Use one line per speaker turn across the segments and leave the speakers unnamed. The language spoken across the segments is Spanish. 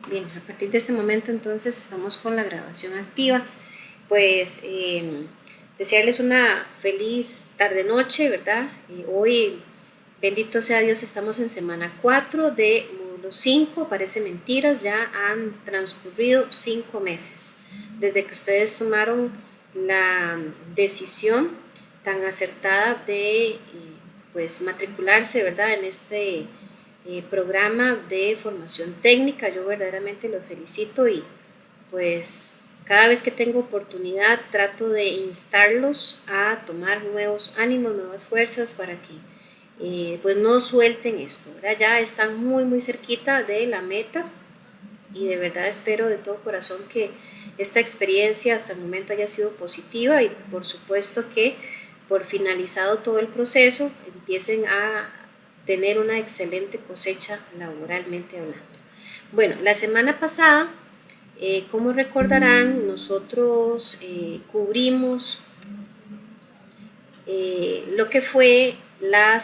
Bien, a partir de este momento entonces estamos con la grabación activa. Pues desearles una feliz tarde-noche, ¿verdad? Hoy, bendito sea Dios, estamos en semana 4 de módulo 5. Parece mentiras, ya han transcurrido 5 meses desde que ustedes tomaron la decisión tan acertada de pues matricularse, ¿verdad? En este programa de formación técnica. Yo verdaderamente los felicito y pues cada vez que tengo oportunidad trato de instarlos a tomar nuevos ánimos, nuevas fuerzas para que pues no suelten esto, ¿verdad? Ya están muy cerquita de la meta y de verdad espero de todo corazón que esta experiencia hasta el momento haya sido positiva y por supuesto que por finalizado todo el proceso empiecen a tener una excelente cosecha laboralmente hablando. Bueno, la semana pasada, como recordarán, nosotros cubrimos lo que fue la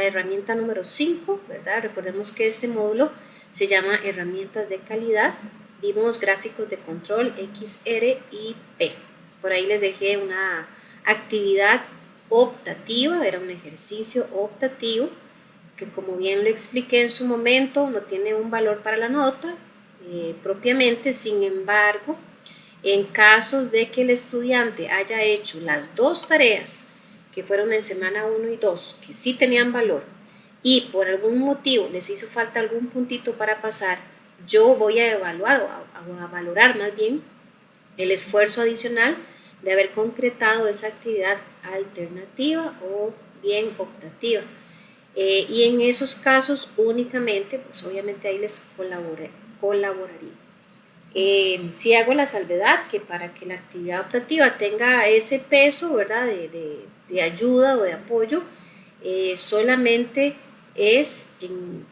herramienta número 5, ¿verdad? Recordemos que este módulo se llama herramientas de calidad. Vimos gráficos de control X, R y P. Por ahí les dejé una actividad optativa, era un ejercicio optativo que, como bien lo expliqué en su momento, no tiene un valor para la nota propiamente. Sin embargo, en casos de que el estudiante haya hecho las dos tareas que fueron en semana 1 y 2, que sí tenían valor, y por algún motivo les hizo falta algún puntito para pasar, yo voy a evaluar o a valorar más bien el esfuerzo adicional de haber concretado esa actividad alternativa o bien optativa. Y en esos casos únicamente, pues obviamente ahí les colaboraría. Sí hago la salvedad que para que la actividad optativa tenga ese peso, ¿verdad?, de ayuda o de apoyo, solamente es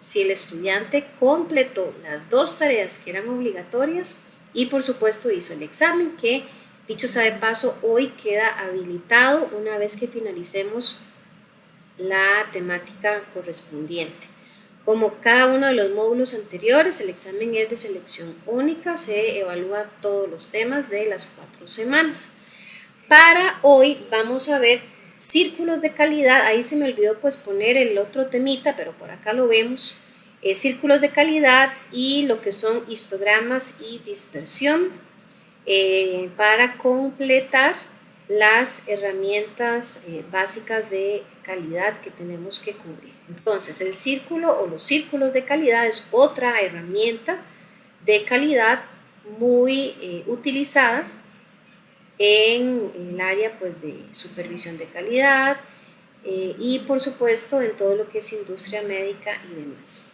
si el estudiante completó las dos tareas que eran obligatorias y por supuesto hizo el examen, que dicho sea de paso hoy queda habilitado una vez que finalicemos la temática correspondiente. Como cada uno de los módulos anteriores, el examen es de selección única, se evalúan todos los temas de las 4 semanas. Para hoy vamos a ver círculos de calidad. Ahí se me olvidó pues poner el otro temita, pero por acá lo vemos. Círculos de calidad y lo que son histogramas y dispersión, para completar las herramientas básicas de calidad que tenemos que cubrir. Entonces, el círculo o los círculos de calidad es otra herramienta de calidad muy utilizada en el área pues, de supervisión de calidad y por supuesto en todo lo que es industria médica y demás.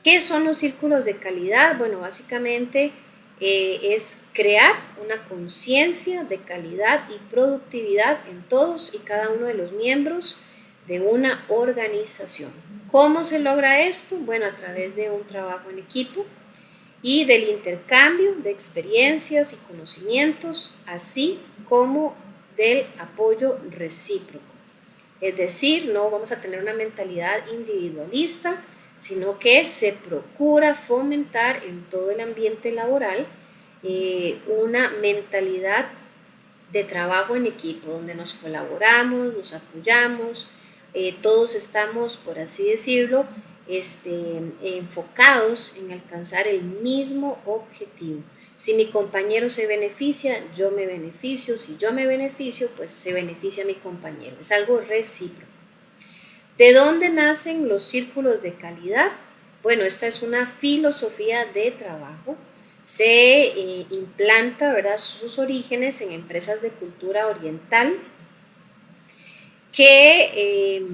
¿Qué son los círculos de calidad? Bueno, básicamente es crear una conciencia de calidad y productividad en todos y cada uno de los miembros de una organización. ¿Cómo se logra esto? Bueno, a través de un trabajo en equipo y del intercambio de experiencias y conocimientos, así como del apoyo recíproco. Es decir, no vamos a tener una mentalidad individualista, sino que se procura fomentar en todo el ambiente laboral una mentalidad de trabajo en equipo, donde nos colaboramos, nos apoyamos, todos estamos, por así decirlo, enfocados en alcanzar el mismo objetivo. Si mi compañero se beneficia, yo me beneficio. Si yo me beneficio, pues se beneficia mi compañero. Es algo recíproco. ¿De dónde nacen los círculos de calidad? Bueno, esta es una filosofía de trabajo. Se implanta, ¿verdad?, sus orígenes en empresas de cultura oriental que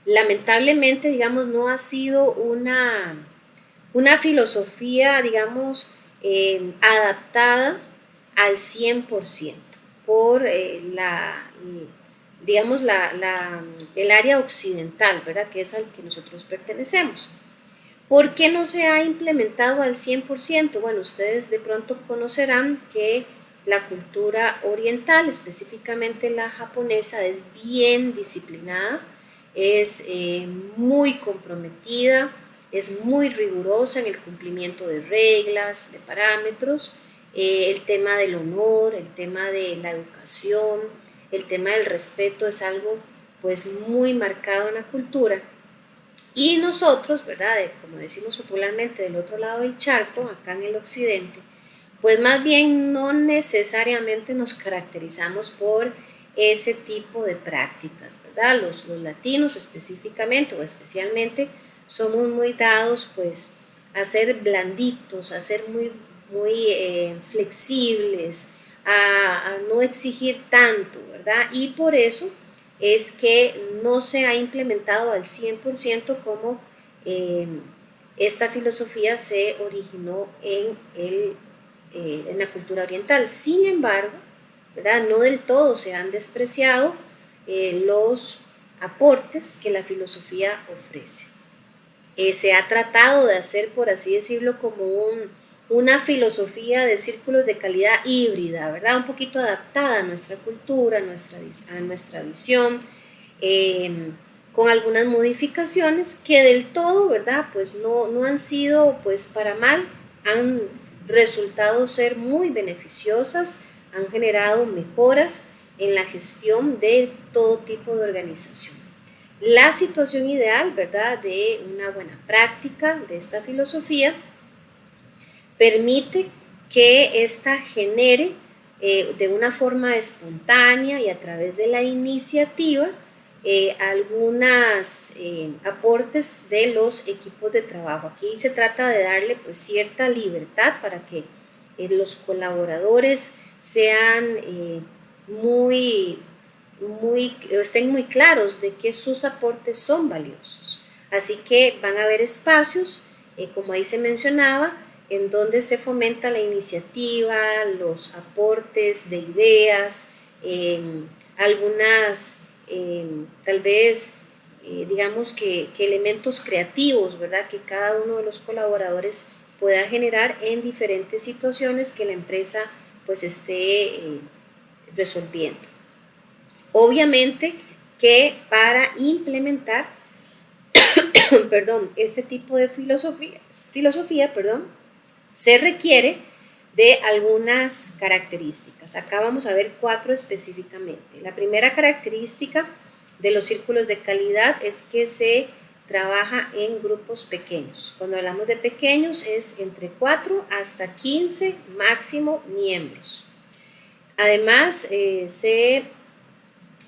lamentablemente, digamos, no ha sido una filosofía, digamos, adaptada al 100% por digamos, el área occidental, ¿verdad?, que es al que nosotros pertenecemos. ¿Por qué no se ha implementado al 100%? Bueno, ustedes de pronto conocerán que la cultura oriental, específicamente la japonesa, es bien disciplinada, es muy comprometida, es muy rigurosa en el cumplimiento de reglas, de parámetros, el tema del honor, el tema de la educación, el tema del respeto es algo pues muy marcado en la cultura. Y nosotros, ¿verdad? Como decimos popularmente, del otro lado del charco, acá en el occidente, pues más bien no necesariamente nos caracterizamos por ese tipo de prácticas, ¿verdad? Los latinos específicamente o especialmente somos muy dados pues a ser blanditos, a ser muy flexibles, a no exigir tanto, ¿verdad? Y por eso es que no se ha implementado al 100% como esta filosofía se originó en la cultura oriental. Sin embargo, ¿verdad? No del todo se han despreciado los aportes que la filosofía ofrece. Se ha tratado de hacer, por así decirlo, como una filosofía de círculos de calidad híbrida, ¿verdad? Un poquito adaptada a nuestra cultura, a nuestra visión, con algunas modificaciones que del todo, ¿verdad? Pues no han sido, pues para mal, han resultado ser muy beneficiosas, han generado mejoras en la gestión de todo tipo de organización. La situación ideal, ¿verdad?, de una buena práctica de esta filosofía permite que ésta genere de una forma espontánea y a través de la iniciativa algunos aportes de los equipos de trabajo. Aquí se trata de darle pues cierta libertad para que los colaboradores sean estén muy claros de que sus aportes son valiosos. Así que van a haber espacios, como ahí se mencionaba, en donde se fomenta la iniciativa, los aportes de ideas, algunas, tal vez, digamos que elementos creativos, ¿verdad? Que cada uno de los colaboradores pueda generar en diferentes situaciones que la empresa pues esté resolviendo. Obviamente que para implementar este tipo de filosofía, se requiere de algunas características. Acá vamos a ver 4 específicamente. La primera característica de los círculos de calidad es que se trabaja en grupos pequeños. Cuando hablamos de pequeños es entre 4 hasta 15 máximo miembros. Además, se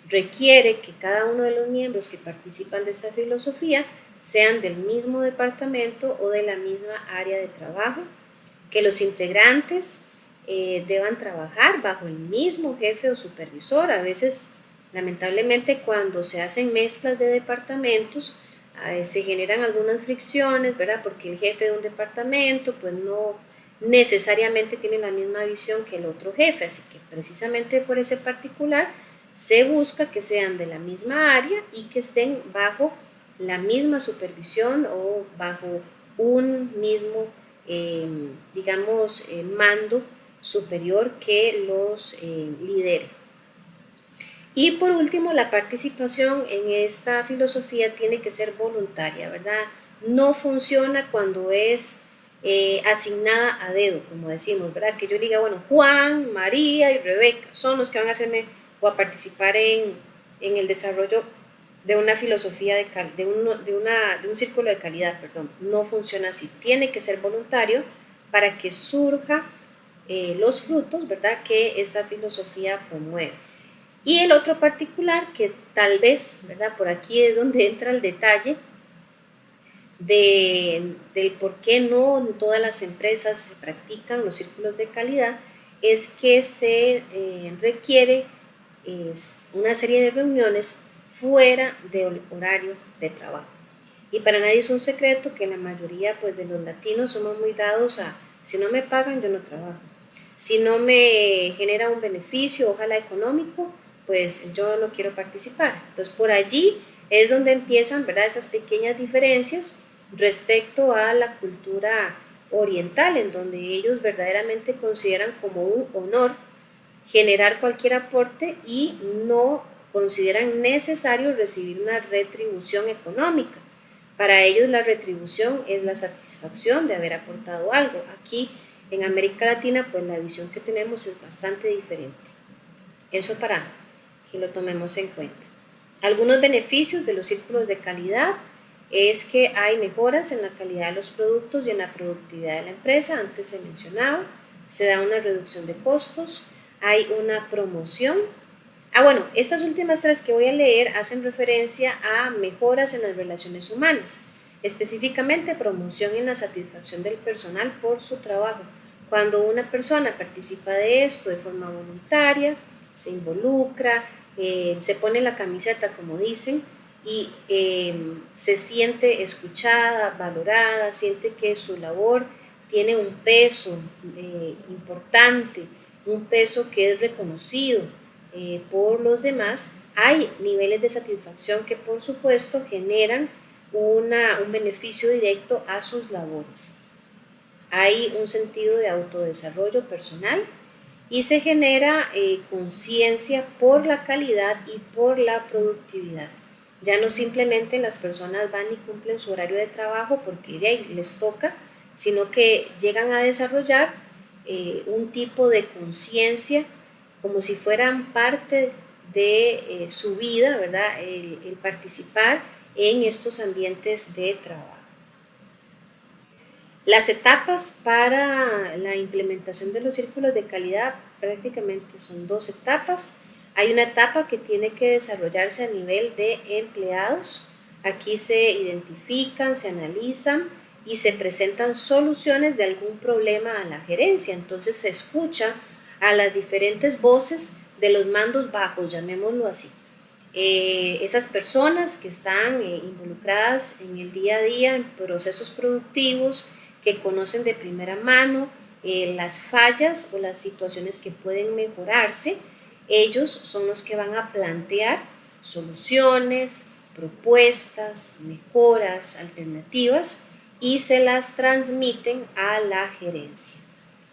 requiere que cada uno de los miembros que participan de esta filosofía sean del mismo departamento o de la misma área de trabajo, que los integrantes deban trabajar bajo el mismo jefe o supervisor. A veces, lamentablemente, cuando se hacen mezclas de departamentos, se generan algunas fricciones, ¿verdad? Porque el jefe de un departamento pues no necesariamente tiene la misma visión que el otro jefe, así que precisamente por ese particular se busca que sean de la misma área y que estén bajo la misma supervisión o bajo un mismo, mando superior que los lidere. Y por último, la participación en esta filosofía tiene que ser voluntaria, ¿verdad? No funciona cuando es asignada a dedo, como decimos, ¿verdad? Que yo diga, bueno, Juan, María y Rebeca son los que van a hacerme o a participar en el desarrollo de una filosofía de un círculo de calidad, perdón. No funciona así, tiene que ser voluntario para que surja los frutos, ¿verdad?, que esta filosofía promueve. Y el otro particular que tal vez, ¿verdad?, por aquí es donde entra el detalle del por qué no en todas las empresas se practican los círculos de calidad, es que se requiere una serie de reuniones fuera del horario de trabajo. Y para nadie es un secreto que la mayoría pues, de los latinos somos muy dados a, si no me pagan, yo no trabajo. Si no me genera un beneficio, ojalá económico, pues yo no quiero participar. Entonces, por allí es donde empiezan, ¿verdad?, esas pequeñas diferencias respecto a la cultura oriental, en donde ellos verdaderamente consideran como un honor generar cualquier aporte y no consideran necesario recibir una retribución económica. Para ellos la retribución es la satisfacción de haber aportado algo. Aquí en América Latina pues la visión que tenemos es bastante diferente. Eso para que lo tomemos en cuenta. Algunos beneficios de los círculos de calidad es que hay mejoras en la calidad de los productos y en la productividad de la empresa, antes se mencionaba, se da una reducción de costos, hay una promoción. Bueno, estas últimas tres que voy a leer hacen referencia a mejoras en las relaciones humanas, específicamente promoción en la satisfacción del personal por su trabajo. Cuando una persona participa de esto de forma voluntaria, se involucra, se pone la camiseta, como dicen, y se siente escuchada, valorada, siente que su labor tiene un peso importante, un peso que es reconocido por los demás, hay niveles de satisfacción que por supuesto generan un beneficio directo a sus labores. Hay un sentido de autodesarrollo personal y se genera conciencia por la calidad y por la productividad. Ya no simplemente las personas van y cumplen su horario de trabajo porque de ahí les toca, sino que llegan a desarrollar un tipo de conciencia como si fueran parte de su vida, ¿verdad? El participar en estos ambientes de trabajo. Las etapas para la implementación de los círculos de calidad prácticamente son dos etapas. Hay una etapa que tiene que desarrollarse a nivel de empleados. Aquí se identifican, se analizan y se presentan soluciones de algún problema a la gerencia. Entonces se escucha a las diferentes voces de los mandos bajos, llamémoslo así. Esas personas que están involucradas en el día a día en procesos productivos, que conocen de primera mano las fallas o las situaciones que pueden mejorarse, ellos son los que van a plantear soluciones, propuestas, mejoras, alternativas y se las transmiten a la gerencia.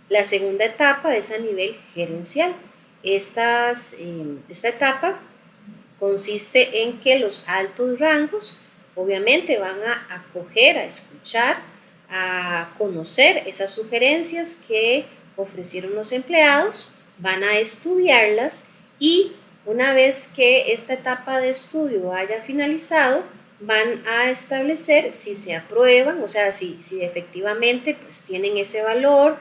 La segunda etapa es a nivel gerencial. Esta etapa consiste en que los altos rangos obviamente van a acoger, a escuchar, a conocer esas sugerencias que ofrecieron los empleados, van a estudiarlas y una vez que esta etapa de estudio haya finalizado, van a establecer si se aprueban, o sea, si efectivamente pues tienen ese valor,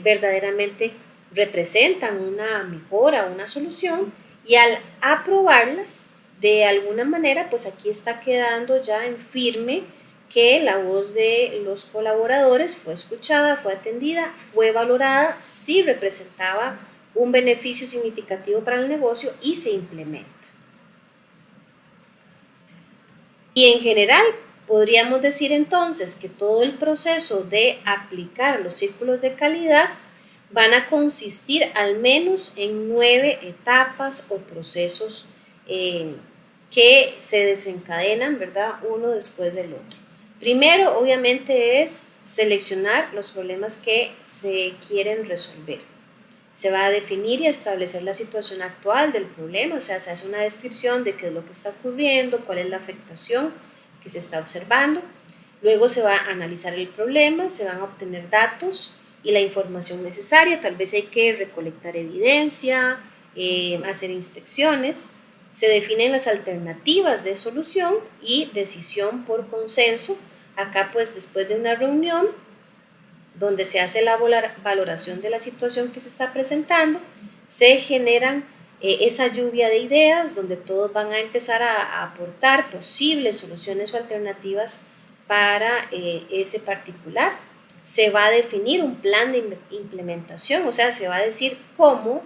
verdaderamente representan una mejora, una solución, y al aprobarlas de alguna manera, pues aquí está quedando ya en firme que la voz de los colaboradores fue escuchada, fue atendida, fue valorada, sí representaba un beneficio significativo para el negocio y se implementa. Y en general, podríamos decir entonces que todo el proceso de aplicar los círculos de calidad van a consistir al menos en 9 etapas o procesos que se desencadenan, ¿verdad? Uno después del otro. Primero, obviamente, es seleccionar los problemas que se quieren resolver. Se va a definir y a establecer la situación actual del problema, o sea, se hace una descripción de qué es lo que está ocurriendo, cuál es la afectación que se está observando. Luego se va a analizar el problema, se van a obtener datos y la información necesaria. Tal vez hay que recolectar evidencia, hacer inspecciones. Se definen las alternativas de solución y decisión por consenso. Acá pues después de una reunión donde se hace la valoración de la situación que se está presentando, se generan esa lluvia de ideas donde todos van a empezar a aportar posibles soluciones o alternativas para ese particular. Se va a definir un plan de implementación, o sea, se va a decir cómo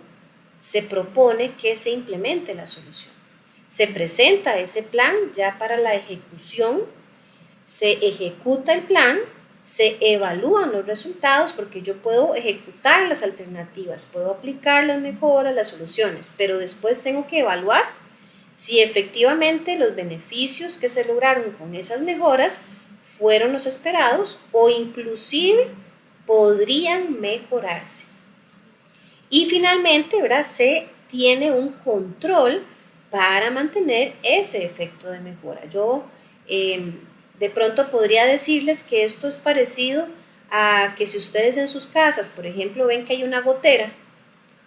se propone que se implemente la solución. Se presenta ese plan ya para la ejecución, se ejecuta el plan, se evalúan los resultados porque yo puedo ejecutar las alternativas, puedo aplicar las mejoras, las soluciones, pero después tengo que evaluar si efectivamente los beneficios que se lograron con esas mejoras fueron los esperados o inclusive podrían mejorarse. Y finalmente, ¿verdad? Se tiene un control para mantener ese efecto de mejora. Yo de pronto podría decirles que esto es parecido a que si ustedes en sus casas, por ejemplo, ven que hay una gotera,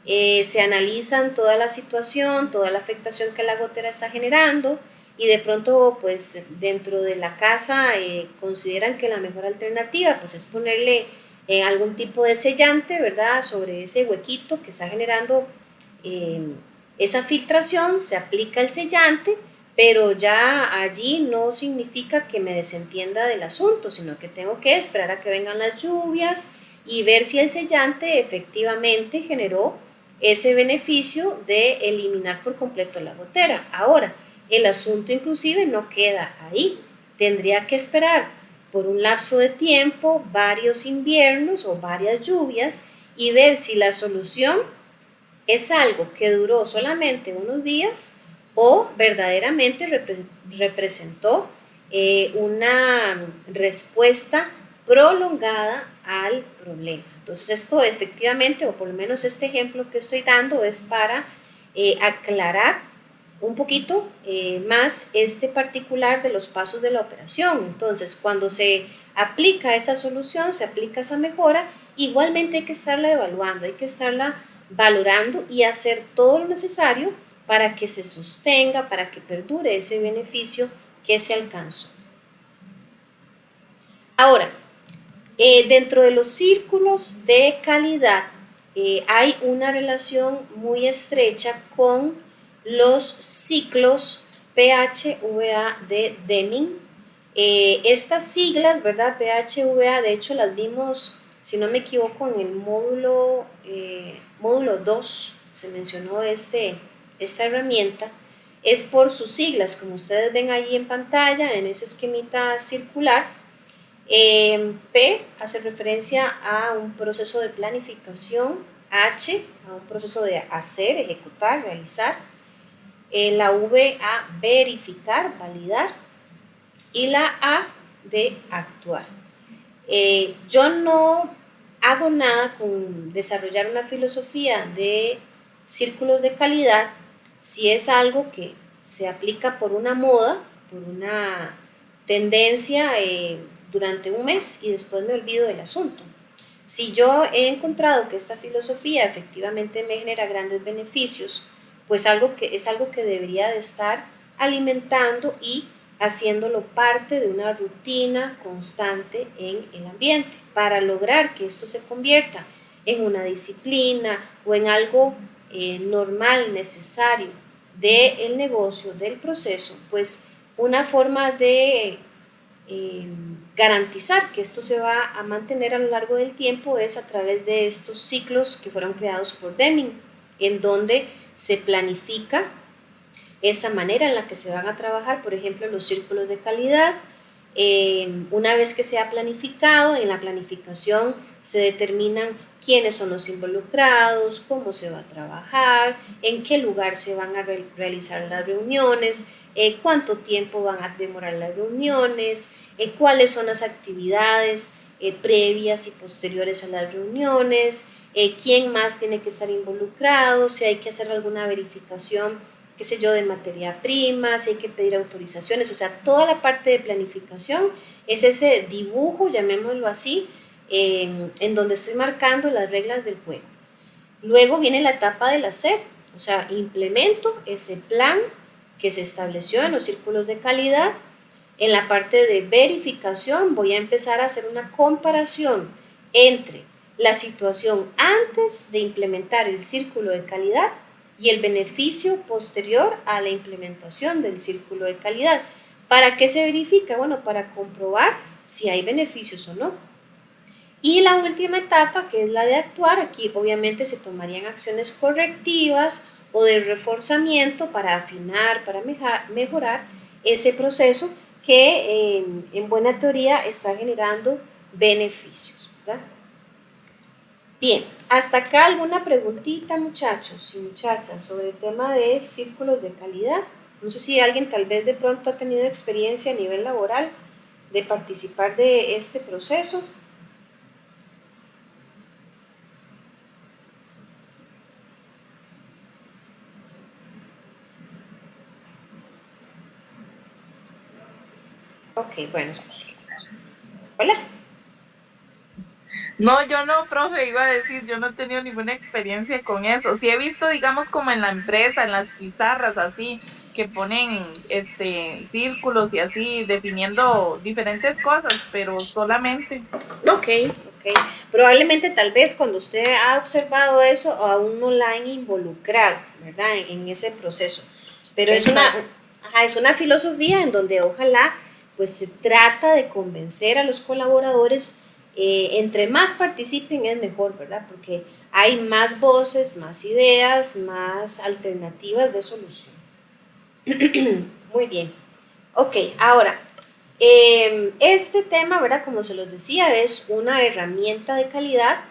se analizan toda la situación, toda la afectación que la gotera está generando y de pronto pues dentro de la casa consideran que la mejor alternativa pues es ponerle algún tipo de sellante, ¿verdad? Sobre ese huequito que está generando eh, esa filtración, se aplica el sellante, pero ya allí no significa que me desentienda del asunto, sino que tengo que esperar a que vengan las lluvias y ver si el sellante efectivamente generó ese beneficio de eliminar por completo la gotera. Ahora, el asunto inclusive no queda ahí, tendría que esperar por un lapso de tiempo, varios inviernos o varias lluvias y ver si la solución es algo que duró solamente unos días o verdaderamente representó una respuesta prolongada al problema. Entonces esto efectivamente, o por lo menos este ejemplo que estoy dando es para aclarar un poquito más este particular de los pasos de la operación. Entonces cuando se aplica esa solución, se aplica esa mejora, igualmente hay que estarla evaluando, hay que estarla valorando y hacer todo lo necesario para que se sostenga, para que perdure ese beneficio que se alcanzó. Ahora, dentro de los círculos de calidad hay una relación muy estrecha con los ciclos PHVA de Deming. Estas siglas, ¿verdad? PHVA, de hecho las vimos, si no me equivoco, en el módulo 2, se mencionó esta herramienta, es por sus siglas, como ustedes ven ahí en pantalla, en ese esquemita circular. P hace referencia a un proceso de planificación, H a un proceso de hacer, ejecutar, realizar, la V a verificar, validar y la A de actuar. Yo no hago nada con desarrollar una filosofía de círculos de calidad si es algo que se aplica por una moda, por una tendencia durante un mes y después me olvido del asunto. Si yo he encontrado que esta filosofía efectivamente me genera grandes beneficios, pues es algo que debería de estar alimentando y haciéndolo parte de una rutina constante en el ambiente para lograr que esto se convierta en una disciplina o en algo normal, necesario del negocio, del proceso, pues una forma de garantizar que esto se va a mantener a lo largo del tiempo es a través de estos ciclos que fueron creados por Deming, en donde se planifica esa manera en la que se van a trabajar, por ejemplo, los círculos de calidad. Una vez que se ha planificado, en la planificación se determinan quiénes son los involucrados, cómo se va a trabajar, en qué lugar se van a realizar las reuniones, cuánto tiempo van a demorar las reuniones, cuáles son las actividades previas y posteriores a las reuniones, quién más tiene que estar involucrado, si hay que hacer alguna verificación, qué sé yo, de materia prima, si hay que pedir autorizaciones, o sea, toda la parte de planificación es ese dibujo, llamémoslo así, en donde estoy marcando las reglas del juego. Luego viene la etapa del hacer, o sea, implemento ese plan que se estableció en los círculos de calidad. En la parte de verificación voy a empezar a hacer una comparación entre la situación antes de implementar el círculo de calidad y el beneficio posterior a la implementación del círculo de calidad. ¿Para qué se verifica? Bueno, para comprobar si hay beneficios o no. Y la última etapa, que es la de actuar, aquí obviamente se tomarían acciones correctivas o de reforzamiento para afinar, para mejorar ese proceso que en buena teoría está generando beneficios, ¿verdad? Bien, hasta acá alguna preguntita, muchachos y muchachas, sobre el tema de círculos de calidad. No sé si alguien tal vez de pronto ha tenido experiencia a nivel laboral de participar de este proceso. Ok, bueno. Hola.
No, yo no, profe, iba a decir, yo no he tenido ninguna experiencia con eso. Sí he visto, digamos, como en la empresa, en las pizarras, así, que ponen círculos y así, definiendo diferentes cosas, pero solamente.
Ok, ok. Probablemente tal vez cuando usted ha observado eso, aún no la han involucrado, ¿verdad? En ese proceso. Pero
Exacto.
es una filosofía en donde ojalá pues se trata de convencer a los colaboradores, entre más participen es mejor, ¿verdad? Porque hay más voces, más ideas, más alternativas de solución. Muy bien. Ok, ahora, este tema, ¿verdad? Como se los decía, es una herramienta de calidad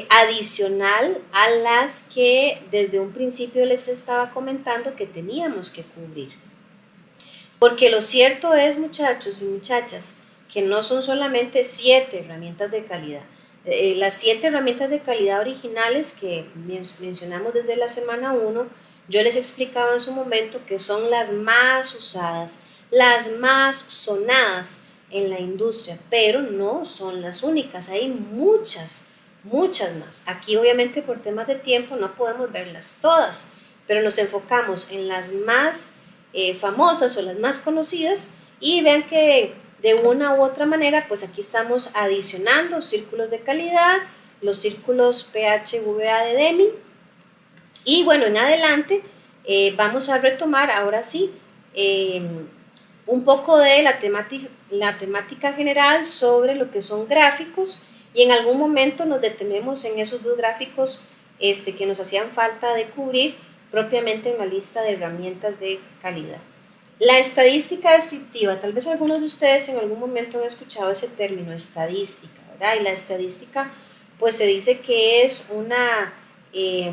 adicional a las que desde un principio les estaba comentando que teníamos que cubrir. Porque lo cierto es, muchachos y muchachas, que no son solamente 7 herramientas de calidad. Las 7 herramientas de calidad originales que mencionamos desde la semana 1, yo les explicaba en su momento que son las más usadas, las más sonadas en la industria, pero no son las únicas, hay muchas, muchas más. Aquí obviamente por temas de tiempo no podemos verlas todas, pero nos enfocamos en las más famosas o las más conocidas y vean que de una u otra manera pues aquí estamos adicionando círculos de calidad, los círculos PHVA de Deming y bueno, en adelante vamos a retomar ahora sí eh, un poco de la temática general sobre lo que son gráficos y en algún momento nos detenemos en esos dos gráficos que nos hacían falta de cubrir propiamente en la lista de herramientas de calidad. La estadística descriptiva, tal vez algunos de ustedes en algún momento han escuchado ese término, estadística, ¿verdad? Y la estadística, pues se dice que es eh,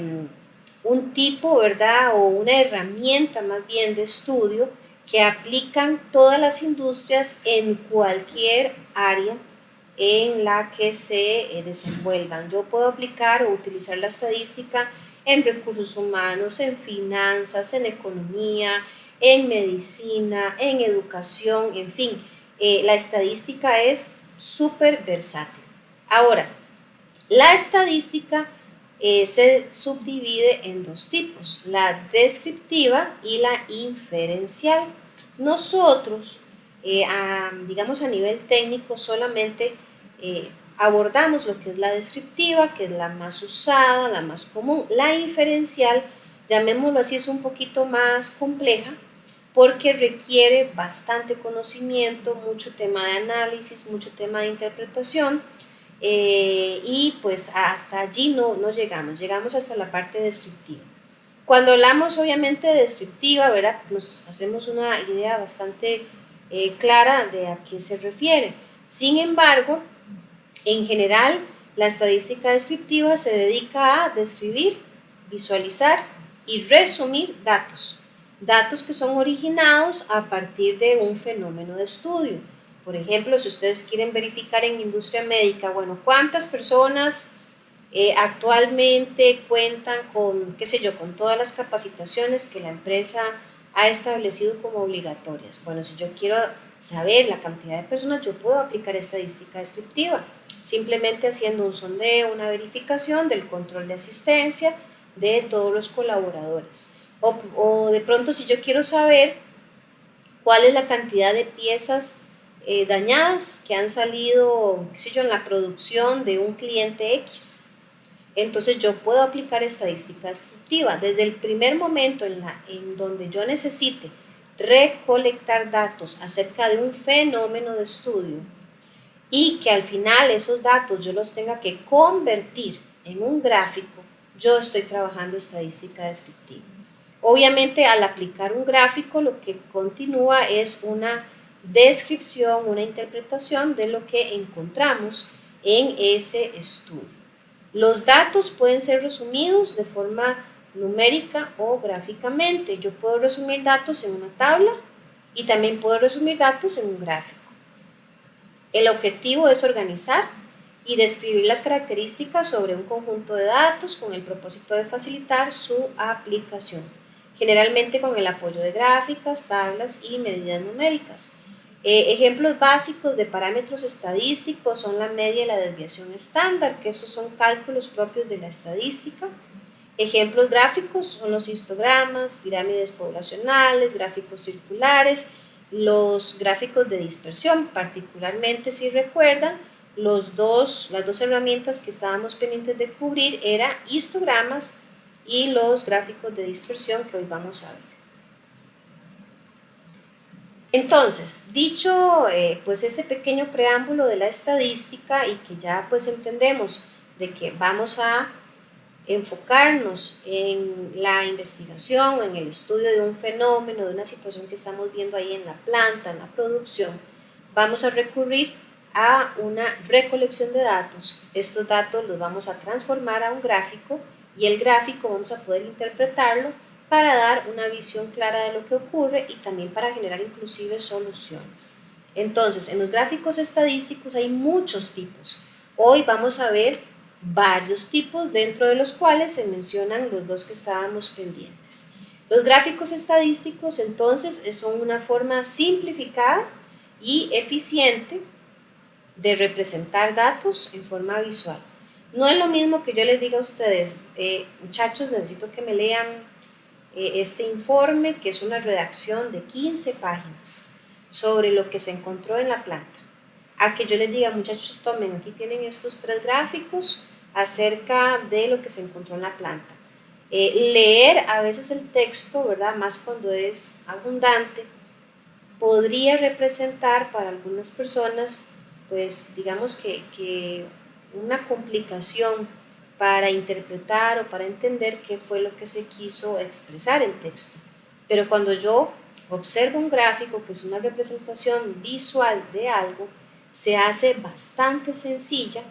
un tipo, ¿verdad? O una herramienta más bien de estudio que aplican todas las industrias en cualquier área en la que se desenvuelvan. Yo puedo aplicar o utilizar la estadística en recursos humanos, en finanzas, en economía, en medicina, en educación, en fin, la estadística es súper versátil. Ahora, la estadística se subdivide en dos tipos, la descriptiva y la inferencial. Nosotros, digamos a nivel técnico, solamente abordamos lo que es la descriptiva, que es la más usada, la más común. La inferencial, llamémoslo así, es un poquito más compleja porque requiere bastante conocimiento, mucho tema de análisis, mucho tema de interpretación y pues hasta allí no llegamos, llegamos hasta la parte descriptiva. Cuando hablamos obviamente de descriptiva, ¿verdad? Nos hacemos una idea bastante clara de a qué se refiere. Sin embargo, en general, la estadística descriptiva se dedica a describir, visualizar y resumir datos. Datos que son originados a partir de un fenómeno de estudio. Por ejemplo, si ustedes quieren verificar en industria médica, bueno, cuántas personas actualmente cuentan con, qué sé yo, con todas las capacitaciones que la empresa ha establecido como obligatorias. Bueno, si yo quiero saber la cantidad de personas, yo puedo aplicar estadística descriptiva, simplemente haciendo un sondeo, una verificación del control de asistencia de todos los colaboradores. O de pronto si yo quiero saber cuál es la cantidad de piezas dañadas que han salido, qué sé yo, en la producción de un cliente X. Entonces yo puedo aplicar estadística descriptiva. Desde el primer momento en donde yo necesite recolectar datos acerca de un fenómeno de estudio y que al final esos datos yo los tenga que convertir en un gráfico, yo estoy trabajando estadística descriptiva. Obviamente al aplicar un gráfico lo que continúa es una descripción, una interpretación de lo que encontramos en ese estudio. Los datos pueden ser resumidos de forma numérica o gráficamente. Yo puedo resumir datos en una tabla y también puedo resumir datos en un gráfico. El objetivo es organizar y describir las características sobre un conjunto de datos con el propósito de facilitar su aplicación, generalmente con el apoyo de gráficas, tablas y medidas numéricas. Ejemplos básicos de parámetros estadísticos son la media y la desviación estándar, que esos son cálculos propios de la estadística. Ejemplos gráficos son los histogramas, pirámides poblacionales, gráficos circulares, los gráficos de dispersión, particularmente si recuerdan, las dos herramientas que estábamos pendientes de cubrir eran histogramas y los gráficos de dispersión que hoy vamos a ver. Entonces, dicho pues ese pequeño preámbulo de la estadística y que ya pues entendemos de que vamos a enfocarnos en la investigación o en el estudio de un fenómeno, de una situación que estamos viendo ahí en la planta, en la producción, vamos a recurrir a una recolección de datos. Estos datos los vamos a transformar a un gráfico y el gráfico vamos a poder interpretarlo para dar una visión clara de lo que ocurre y también para generar inclusive soluciones. Entonces, en los gráficos estadísticos hay muchos tipos. Hoy vamos a ver varios tipos, dentro de los cuales se mencionan los dos que estábamos pendientes. Los gráficos estadísticos entonces son una forma simplificada y eficiente de representar datos en forma visual. No es lo mismo que yo les diga a ustedes, muchachos, necesito que me lean este informe, que es una redacción de 15 páginas sobre lo que se encontró en la planta, a que yo les diga, muchachos, tomen, aquí tienen estos 3 gráficos acerca de lo que se encontró en la planta. Leer a veces el texto, ¿verdad? Más cuando es abundante, podría representar para algunas personas, pues digamos que una complicación para interpretar o para entender qué fue lo que se quiso expresar en texto. Pero cuando yo observo un gráfico, que es una representación visual de algo, se hace bastante sencilla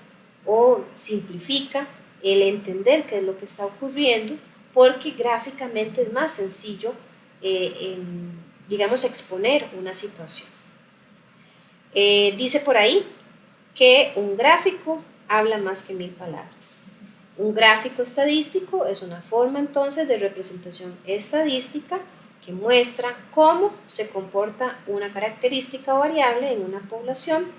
o simplifica el entender qué es lo que está ocurriendo, porque gráficamente es más sencillo, digamos, exponer una situación. Dice por ahí que un gráfico habla más que 1000 palabras. Un gráfico estadístico es una forma entonces de representación estadística que muestra cómo se comporta una característica o variable en una población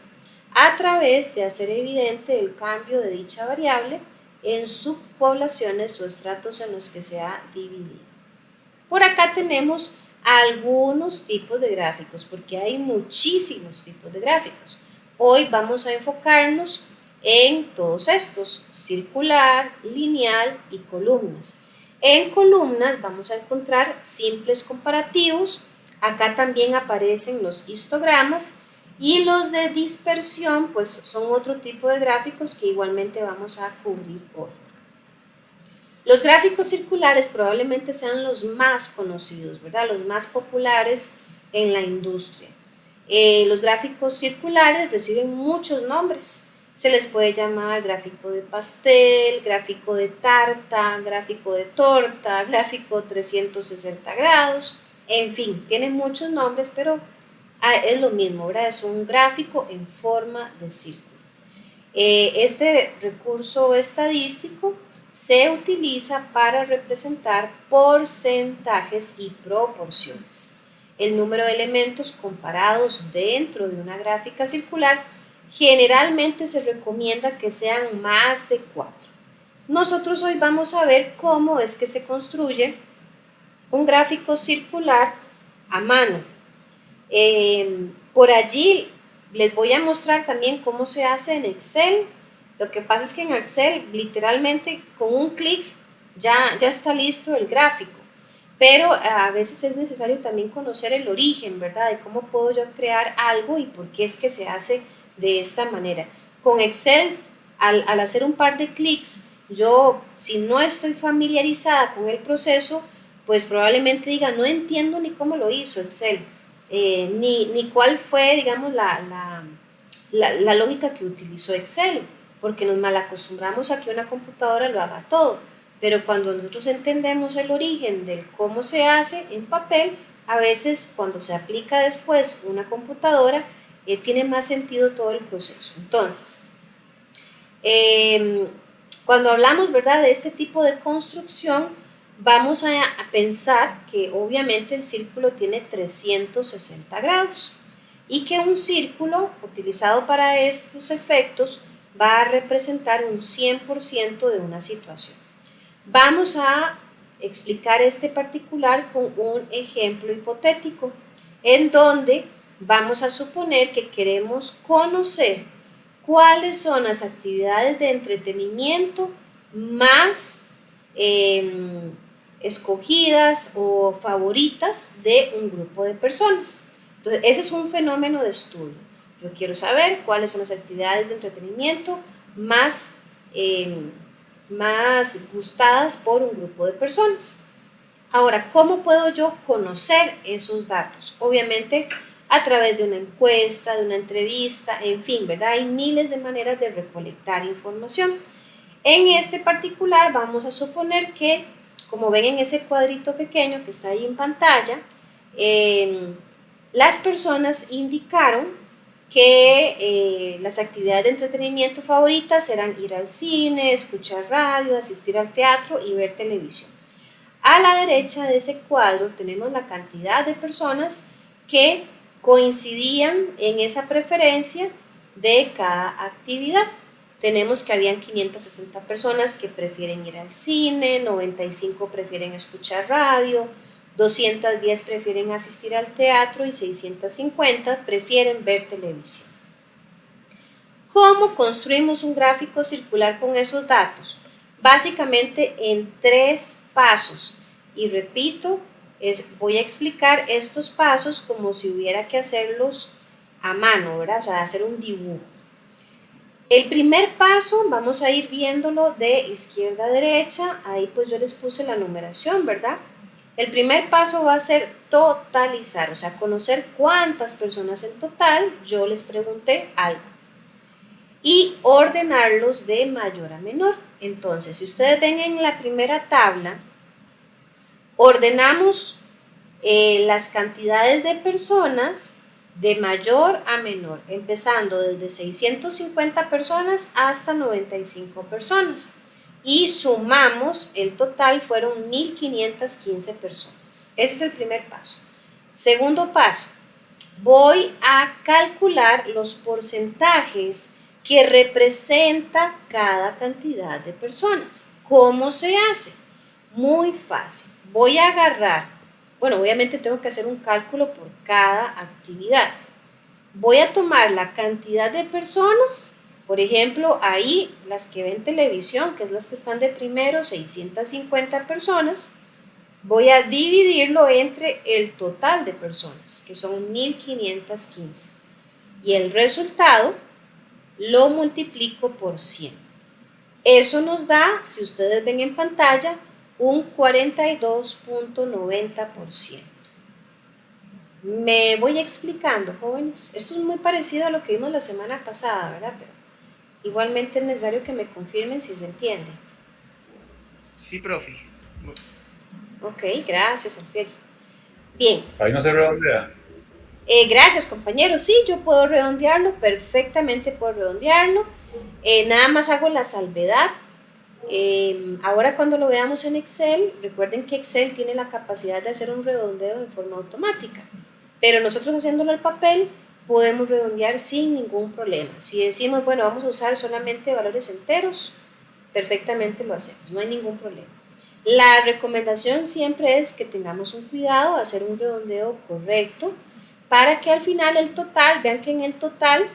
a través de hacer evidente el cambio de dicha variable en subpoblaciones o estratos en los que se ha dividido. Por acá tenemos algunos tipos de gráficos, porque hay muchísimos tipos de gráficos. Hoy vamos a enfocarnos en todos estos: circular, lineal y columnas. En columnas vamos a encontrar simples comparativos. Acá también aparecen los histogramas, y los de dispersión pues son otro tipo de gráficos que igualmente vamos a cubrir hoy. Los gráficos circulares probablemente sean los más conocidos, ¿verdad? Los más populares en la industria. Los gráficos circulares reciben muchos nombres. Se les puede llamar gráfico de pastel, gráfico de tarta, gráfico de torta, gráfico 360 grados, en fin, tienen muchos nombres, pero es lo mismo, ¿verdad? Es un gráfico en forma de círculo. Este recurso estadístico se utiliza para representar porcentajes y proporciones. El número de elementos comparados dentro de una gráfica circular generalmente se recomienda que sean más de 4. Nosotros hoy vamos a ver cómo es que se construye un gráfico circular a mano. Por allí les voy a mostrar también cómo se hace en Excel. Lo que pasa es que en Excel literalmente con un clic ya está listo el gráfico, pero a veces es necesario también conocer el origen, ¿verdad? De cómo puedo yo crear algo y por qué es que se hace de esta manera. Con Excel, al hacer un par de clics, yo, si no estoy familiarizada con el proceso, pues probablemente diga, no entiendo ni cómo lo hizo Excel, ni cuál fue, digamos, la lógica que utilizó Excel, porque nos malacostumbramos a que una computadora lo haga todo. Pero cuando nosotros entendemos el origen de cómo se hace en papel, a veces cuando se aplica después una computadora, tiene más sentido todo el proceso. Entonces, cuando hablamos, ¿verdad?, de este tipo de construcción, vamos a pensar que obviamente el círculo tiene 360 grados. y que un círculo utilizado para estos efectos va a representar un 100% de una situación. Vamos a explicar este particular con un ejemplo hipotético en donde vamos a suponer que queremos conocer cuáles son las actividades de entretenimiento más escogidas o favoritas de un grupo de personas. Entonces, ese es un fenómeno de estudio. Yo quiero saber cuáles son las actividades de entretenimiento más gustadas por un grupo de personas. Ahora, ¿cómo puedo yo conocer esos datos? Obviamente a través de una encuesta, de una entrevista, en fin, ¿verdad? Hay miles de maneras de recolectar información. En este particular vamos a suponer que, como ven en ese cuadrito pequeño que está ahí en pantalla, las personas indicaron que las actividades de entretenimiento favoritas eran ir al cine, escuchar radio, asistir al teatro y ver televisión. A la derecha de ese cuadro tenemos la cantidad de personas que coincidían en esa preferencia de cada actividad. Tenemos que habían 560 personas que prefieren ir al cine, 95 prefieren escuchar radio, 210 prefieren asistir al teatro y 650 prefieren ver televisión. ¿Cómo construimos un gráfico circular con esos datos? Básicamente en 3 pasos. Y repito, voy a explicar estos pasos como si hubiera que hacerlos a mano, ¿verdad? O sea, hacer un dibujo. El primer paso, vamos a ir viéndolo de izquierda a derecha. Ahí pues yo les puse la numeración, ¿verdad? El primer paso va a ser totalizar, o sea, conocer cuántas personas en total yo les pregunté algo. Y ordenarlos de mayor a menor. Entonces, si ustedes ven en la primera tabla, ordenamos las cantidades de personas de mayor a menor, empezando desde 650 personas hasta 95 personas. Y sumamos, el total fueron 1.515 personas. Ese es el primer paso. Segundo paso, voy a calcular los porcentajes que representa cada cantidad de personas. ¿Cómo se hace? Muy fácil. Voy a agarrar, bueno, obviamente tengo que hacer un cálculo por cada actividad. Voy a tomar la cantidad de personas, por ejemplo, ahí las que ven televisión, que es las que están de primero, 650 personas, voy a dividirlo entre el total de personas, que son 1.515. Y el resultado lo multiplico por 100. Eso nos da, si ustedes ven en pantalla, un 42.90%. Me voy explicando, jóvenes. Esto es muy parecido a lo que vimos la semana pasada, ¿verdad? Pero igualmente es necesario que me confirmen si se entiende.
Sí, profe.
Ok, gracias, Alfieri. Bien.
Ahí no se redondea.
Gracias, compañeros. Sí, yo puedo redondearlo, perfectamente puedo redondearlo. Nada más hago la salvedad. Ahora cuando lo veamos en Excel, recuerden que Excel tiene la capacidad de hacer un redondeo de forma automática, pero nosotros haciéndolo al papel podemos redondear sin ningún problema. Si decimos, bueno, vamos a usar solamente valores enteros, perfectamente lo hacemos, no hay ningún problema. La recomendación siempre es que tengamos un cuidado, hacer un redondeo correcto, para que al final el total, vean que en el total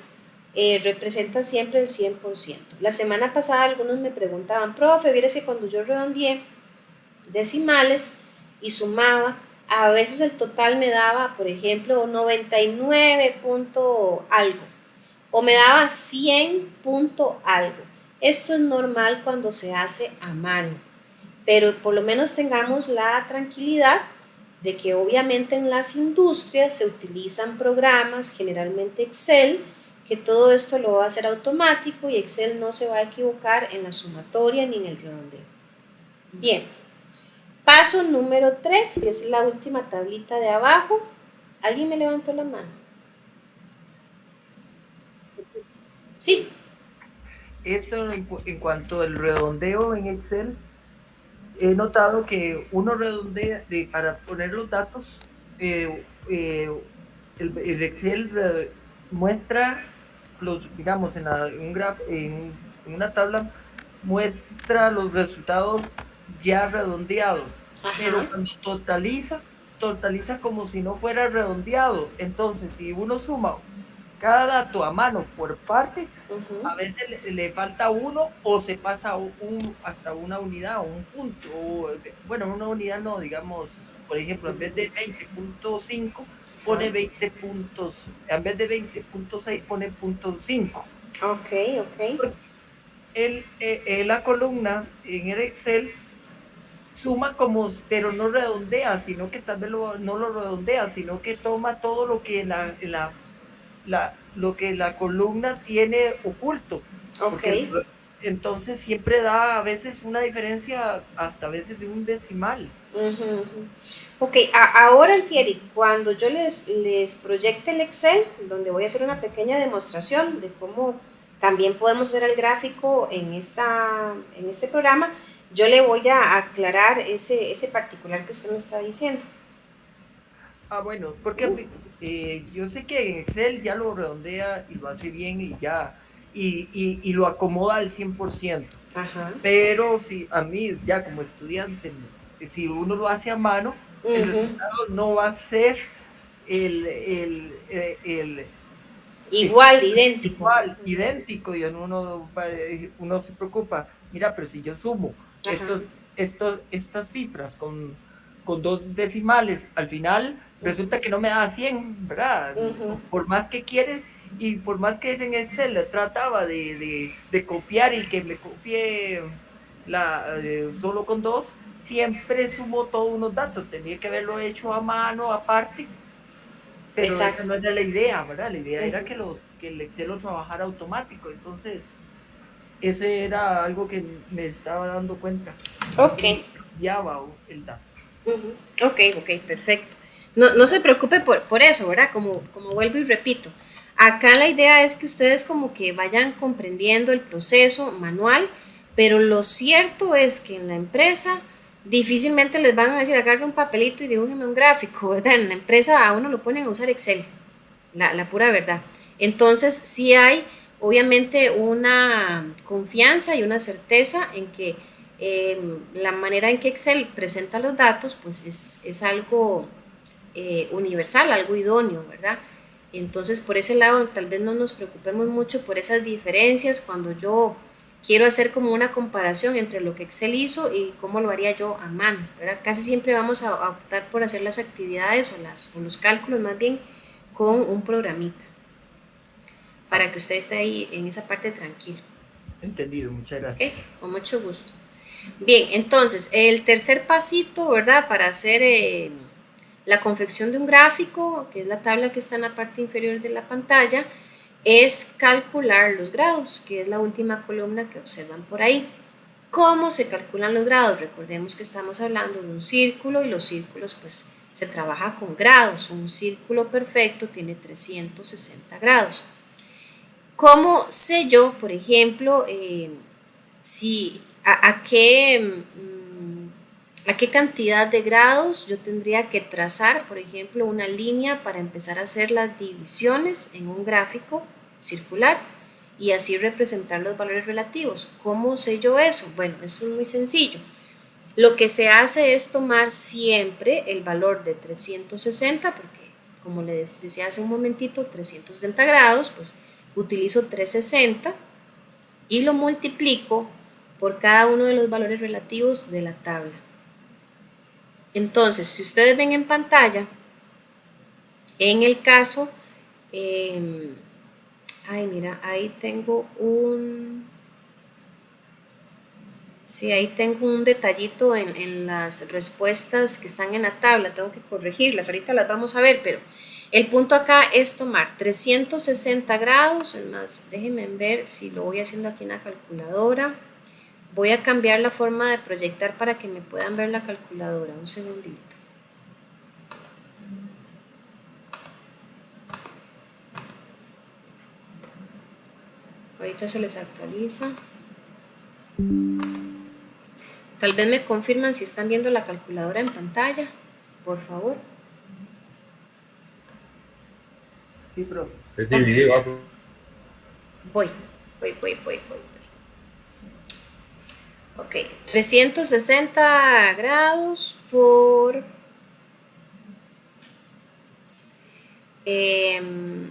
representa siempre el 100%. La semana pasada algunos me preguntaban, profe, vieres que cuando yo redondeé decimales y sumaba, a veces el total me daba, por ejemplo, 99 punto algo, o me daba 100 punto algo. Esto es normal cuando se hace a mano, pero por lo menos tengamos la tranquilidad de que obviamente en las industrias se utilizan programas, generalmente Excel, que todo esto lo va a hacer automático y Excel no se va a equivocar en la sumatoria ni en el redondeo. Bien, paso número 3, que es la última tablita de abajo. ¿Alguien me levantó la mano? Sí.
Esto en cuanto al redondeo en Excel, he notado que uno redondea para poner los datos, el Excel muestra digamos, en una tabla muestra los resultados ya redondeados, pero
Ajá.
cuando totaliza como si no fuera redondeado. Entonces, si uno suma cada dato a mano por parte,
Ujú.
a veces le falta uno o se pasa hasta una unidad o un punto. Bueno, una unidad no, digamos, por ejemplo, en vez de 20.5 pone
Ajá.
20 puntos, en vez de 20.6 pone punto 5.
Ok, ok.
La columna en el Excel suma como, pero no redondea, sino que tal vez no lo redondea, sino que toma todo lo que lo que la columna tiene oculto,
Ok.
porque entonces siempre da a veces una diferencia, hasta a veces de un decimal.
Ujú, ujú. Ok, ahora Alfieri, cuando yo les proyecte el Excel, donde voy a hacer una pequeña demostración de cómo también podemos hacer el gráfico en este programa, yo le voy a aclarar ese particular que usted me está diciendo.
Bueno, porque yo sé que en Excel ya lo redondea y lo hace bien y ya, y lo acomoda al 100%.
Ajá.
Pero si a mí, ya como estudiante, si uno lo hace a mano, el
Ujú.
resultado no va a ser el, el, el, el
Igual, idéntico.
igual, idéntico, y uno se preocupa, mira, pero si yo sumo
Ajá.
estas cifras con dos decimales, al final resulta que no me da 100, ¿verdad?
Ujú.
Por más que quiere, y por más que en Excel le trataba de copiar y que me copie solo con dos, siempre sumó todos unos datos, tenía que haberlo hecho a mano, aparte, pero esa
Exacto.
no era la idea, ¿verdad? La idea era
Ujú.
que el Excel lo trabajara automático. Entonces, ese era algo que me estaba dando cuenta,
Ok.
que cambiaba el dato.
Ujú. Ok, ok, perfecto. No, no se preocupe por eso, ¿verdad? Como vuelvo y repito, acá la idea es que ustedes como que vayan comprendiendo el proceso manual, pero lo cierto es que en la empresa difícilmente les van a decir agarre un papelito y dibújeme un gráfico, ¿verdad? En la empresa a uno lo ponen a usar Excel, la pura verdad. Entonces, sí hay obviamente una confianza y una certeza en que la manera en que Excel presenta los datos, pues es algo universal, algo idóneo, ¿verdad? Entonces, por ese lado, tal vez no nos preocupemos mucho por esas diferencias cuando yo quiero hacer como una comparación entre lo que Excel hizo y cómo lo haría yo a mano, ¿verdad? Casi siempre vamos a optar por hacer las actividades o los cálculos más bien con un programita
Ah,
para que usted esté ahí en esa parte tranquilo.
entendido, muchas
¿Ok?
gracias.
Con mucho gusto. Bien, entonces, el tercer pasito, ¿verdad? Para hacer la confección de un gráfico, que es la tabla que está en la parte inferior de la pantalla, es calcular los grados, que es la última columna que observan por ahí. ¿Cómo se calculan los grados? Recordemos que estamos hablando de un círculo y los círculos pues se trabaja con grados. Un círculo perfecto tiene 360 grados. ¿Cómo sé yo, por ejemplo, si a qué cantidad de grados yo tendría que trazar, por ejemplo, una línea para empezar a hacer las divisiones en un gráfico circular y así representar los valores relativos? ¿Cómo sé yo eso? Bueno, eso es muy sencillo. Lo que se hace es tomar siempre el valor de 360, porque como les decía hace un momentito, 360 grados, pues utilizo 360 y lo multiplico por cada uno de los valores relativos de la tabla. Entonces, si ustedes ven en pantalla, en el caso, mira, ahí tengo sí, ahí tengo un detallito en las respuestas que están en la tabla, tengo que corregirlas, ahorita las vamos a ver, pero el punto acá es tomar 360 grados, es más, déjenme ver si lo voy haciendo aquí en la calculadora. Voy a cambiar la forma de proyectar para que me puedan ver la calculadora. Un segundito. Ahorita se les actualiza. Tal vez me confirman si están viendo la calculadora en pantalla, por favor.
Sí, pero
Es dividido.
Voy. Ok, 360 grados por 0,4.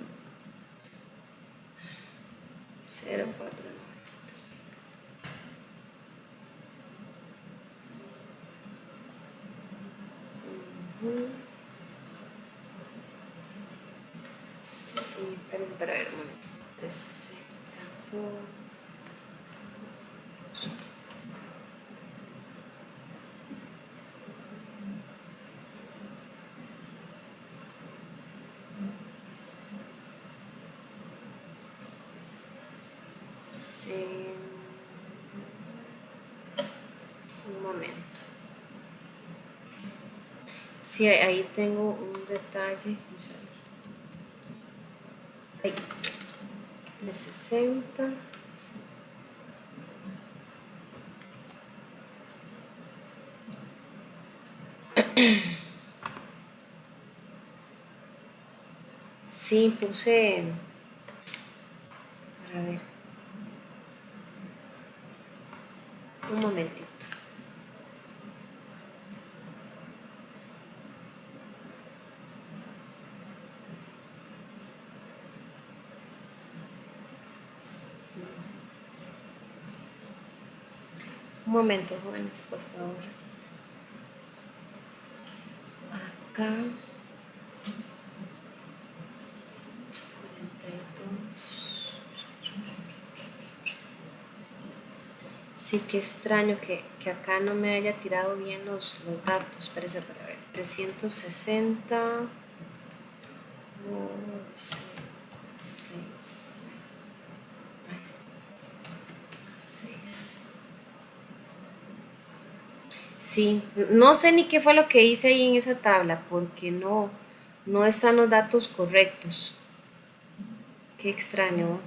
Sí, para ver un momento. 360 por... Sí. Un momento. Sí, ahí tengo un detalle. Vamos a ver. Ahí. 360. Sí, puse. Para ver. Un momentito. Un momento, jóvenes, por favor. Acá. 42. Sí, qué extraño que acá no me haya tirado bien los datos. Espérese para ver. 360. 6. 6. Sí, no sé ni qué fue lo que hice ahí en esa tabla, porque no están los datos correctos. Qué extraño.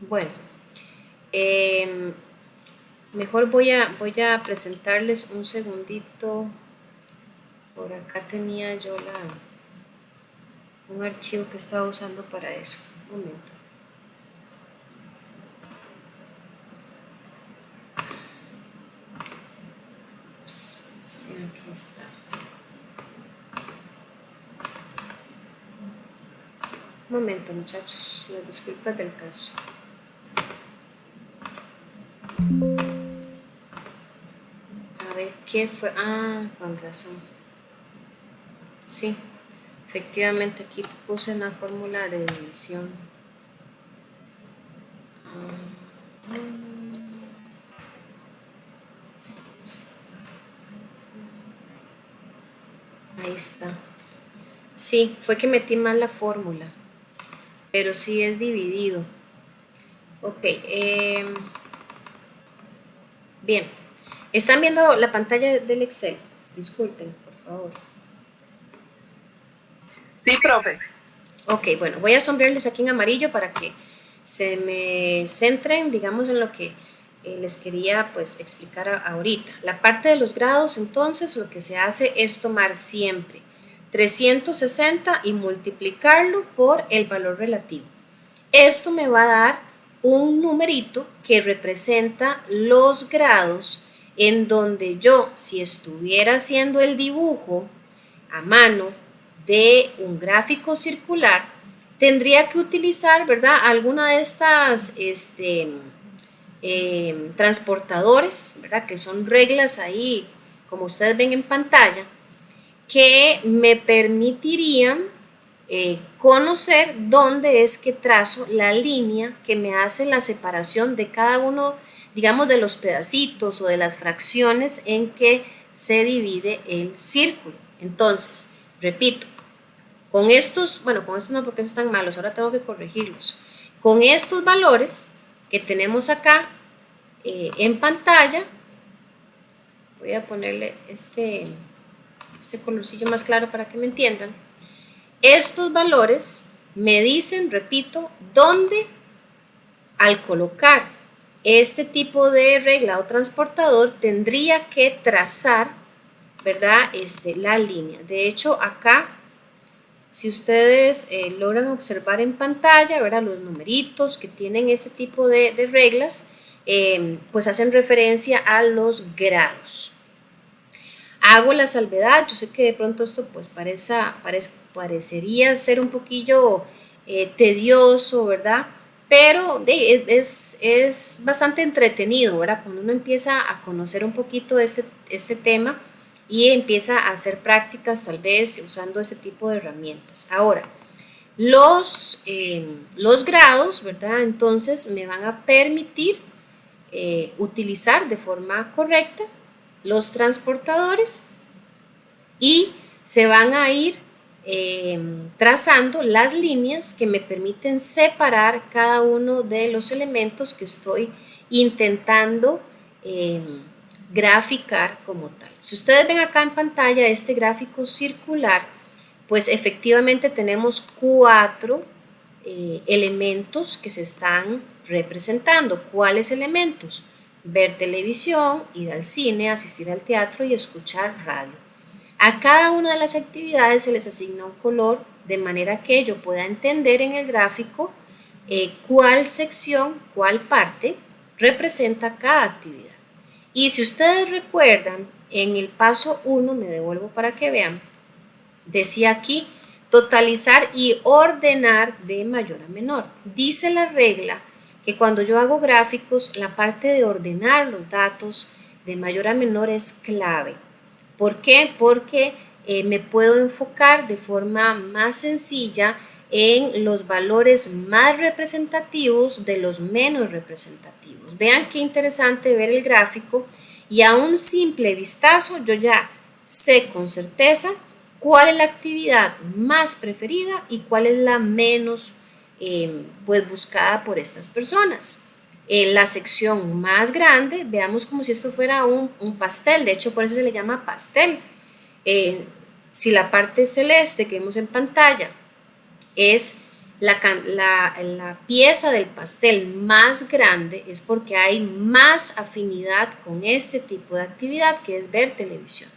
Bueno, mejor voy a presentarles un segundito. Por acá tenía yo un archivo que estaba usando para eso. Un momento. Sí, aquí está. Un momento, muchachos, las disculpas del caso. A ver, ¿qué fue? Ah, con razón. Sí, efectivamente aquí puse una fórmula de división. Ahí está. Sí, fue que metí mal la fórmula, pero sí es dividido. Ok, bien. ¿Están viendo la pantalla del Excel? Disculpen, por favor.
Sí, profe.
Ok, bueno, voy a sombrearles aquí en amarillo para que se me centren, digamos, en lo que les quería pues explicar ahorita. La parte de los grados, entonces, lo que se hace es tomar siempre 360 y multiplicarlo por el valor relativo. Esto me va a dar un numerito que representa los grados en donde yo, si estuviera haciendo el dibujo a mano de un gráfico circular, tendría que utilizar, ¿verdad?, alguna de estas transportadores, ¿verdad?, que son reglas ahí, como ustedes ven en pantalla, que me permitirían conocer dónde es que trazo la línea que me hace la separación de cada uno, digamos, de los pedacitos o de las fracciones en que se divide el círculo. Entonces, repito, con estos no, porque están malos, ahora tengo que corregirlos. Con estos valores que tenemos acá en pantalla, voy a ponerle este colorcillo más claro para que me entiendan. Estos valores me dicen, repito, dónde al colocar este tipo de regla o transportador tendría que trazar, ¿verdad?, la línea. De hecho, acá si ustedes logran observar en pantalla, ¿verdad? Los numeritos que tienen este tipo de reglas, pues hacen referencia a los grados. Hago la salvedad, yo sé que de pronto esto pues parecería ser un poquillo tedioso, ¿verdad? Pero es bastante entretenido, ¿verdad? Cuando uno empieza a conocer un poquito este tema y empieza a hacer prácticas tal vez usando ese tipo de herramientas. Ahora, los grados, ¿verdad? Entonces me van a permitir utilizar de forma correcta los transportadores y se van a ir trazando las líneas que me permiten separar cada uno de los elementos que estoy intentando graficar como tal. Si ustedes ven acá en pantalla este gráfico circular, pues efectivamente tenemos 4 elementos que se están representando. ¿Cuáles elementos? Ver televisión, ir al cine, asistir al teatro y escuchar radio. A cada una de las actividades se les asigna un color de manera que yo pueda entender en el gráfico cuál sección, cuál parte representa cada actividad. Y si ustedes recuerdan, en el paso 1, me devuelvo para que vean, decía aquí totalizar y ordenar de mayor a menor. Dice la regla que cuando yo hago gráficos, la parte de ordenar los datos de mayor a menor es clave. ¿Por qué? Porque me puedo enfocar de forma más sencilla en los valores más representativos de los menos representativos. Vean qué interesante ver el gráfico y a un simple vistazo yo ya sé con certeza cuál es la actividad más preferida y cuál es la menos pues buscada por estas personas. En la sección más grande, veamos como si esto fuera un pastel, de hecho por eso se le llama pastel. Si la parte celeste que vemos en pantalla es la pieza del pastel más grande, es porque hay más afinidad con este tipo de actividad que es ver televisión.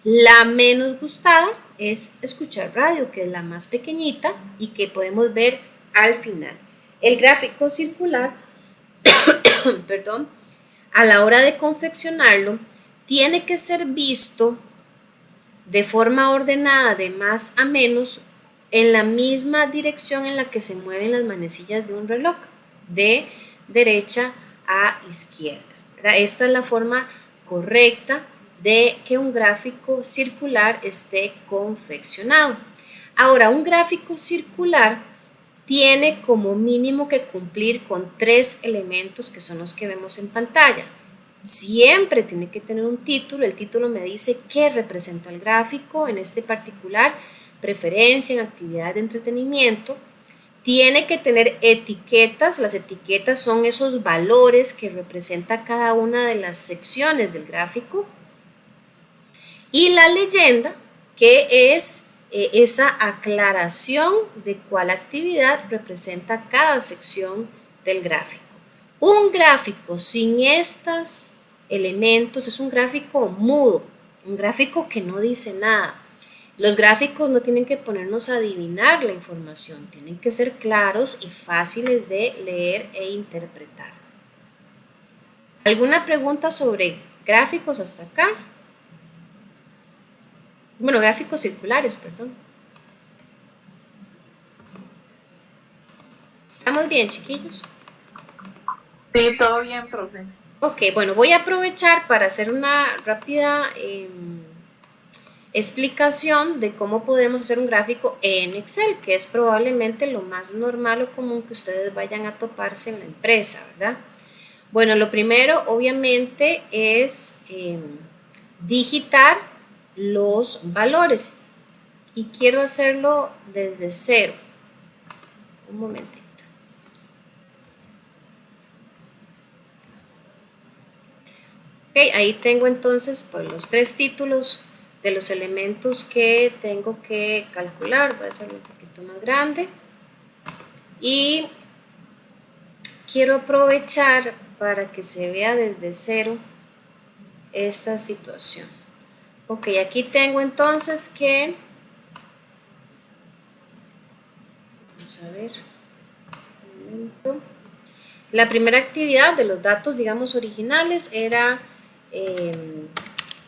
La menos gustada es escuchar radio, que es la más pequeñita y que podemos ver al final. El gráfico circular, perdón, a la hora de confeccionarlo, tiene que ser visto de forma ordenada de más a menos en la misma dirección en la que se mueven las manecillas de un reloj, de derecha a izquierda, ¿verdad? Esta es la forma correcta de que un gráfico circular esté confeccionado. Ahora, un gráfico circular tiene como mínimo que cumplir con 3 elementos que son los que vemos en pantalla. Siempre tiene que tener un título, el título me dice qué representa el gráfico, en este particular, preferencia en actividad de entretenimiento. Tiene que tener etiquetas, las etiquetas son esos valores que representa cada una de las secciones del gráfico. Y la leyenda, que es esa aclaración de cuál actividad representa cada sección del gráfico. Un gráfico sin estos elementos es un gráfico mudo, un gráfico que no dice nada. Los gráficos no tienen que ponernos a adivinar la información, tienen que ser claros y fáciles de leer e interpretar. ¿Alguna pregunta sobre gráficos hasta acá? Bueno, gráficos circulares, perdón. ¿Estamos bien, chiquillos?
Sí, todo bien, profe.
Ok, bueno, voy a aprovechar para hacer una rápida explicación de cómo podemos hacer un gráfico en Excel, que es probablemente lo más normal o común que ustedes vayan a toparse en la empresa, ¿verdad? Bueno, lo primero obviamente es digitar los valores y quiero hacerlo desde cero. Un momentito. Ok, ahí tengo entonces pues los 3 títulos de los elementos que tengo que calcular. Voy a hacerlo un poquito más grande y quiero aprovechar para que se vea desde cero esta situación. Ok, aquí tengo entonces que Vamos a ver. Un momento. La primera actividad de los datos, digamos, originales era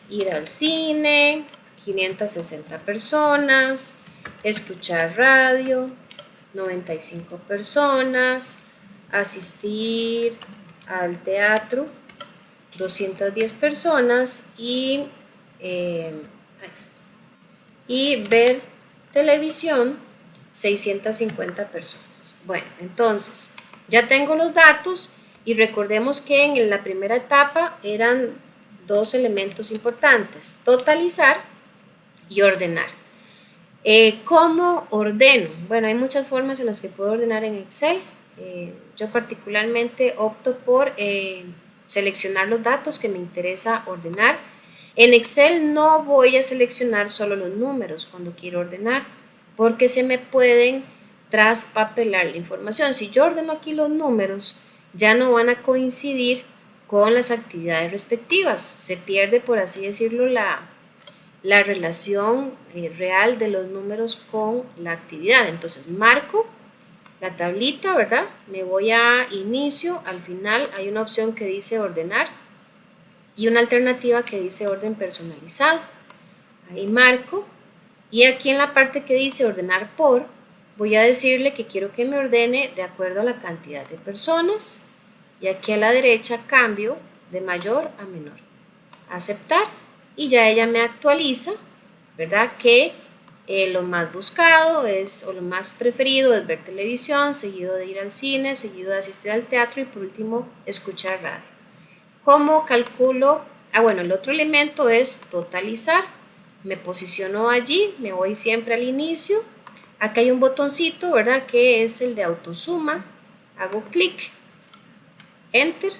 ir al cine, 560 personas, escuchar radio, 95 personas, asistir al teatro, 210 personas y ver televisión, 650 personas. Bueno, entonces ya tengo los datos y recordemos que en la primera etapa eran dos elementos importantes: totalizar y ordenar. ¿Cómo ordeno? Bueno, hay muchas formas en las que puedo ordenar en Excel. Yo particularmente opto por seleccionar los datos que me interesa ordenar. En Excel no voy a seleccionar solo los números cuando quiero ordenar, porque se me pueden traspapelar la información. Si yo ordeno aquí los números, ya no van a coincidir con las actividades respectivas. Se pierde, por así decirlo, la relación real de los números con la actividad. Entonces marco la tablita, ¿verdad? Me voy a inicio, al final hay una opción que dice ordenar y una alternativa que dice orden personalizado. Ahí marco y aquí en la parte que dice ordenar por, voy a decirle que quiero que me ordene de acuerdo a la cantidad de personas y aquí a la derecha cambio de mayor a menor. Aceptar y ya ella me actualiza, ¿verdad? Que lo más buscado es, o lo más preferido es ver televisión, seguido de ir al cine, seguido de asistir al teatro y por último escuchar radio. ¿Cómo calculo? Bueno, el otro elemento es totalizar. Me posiciono allí, me voy siempre al inicio. Acá hay un botoncito, ¿verdad? Que es el de autosuma. Hago clic, enter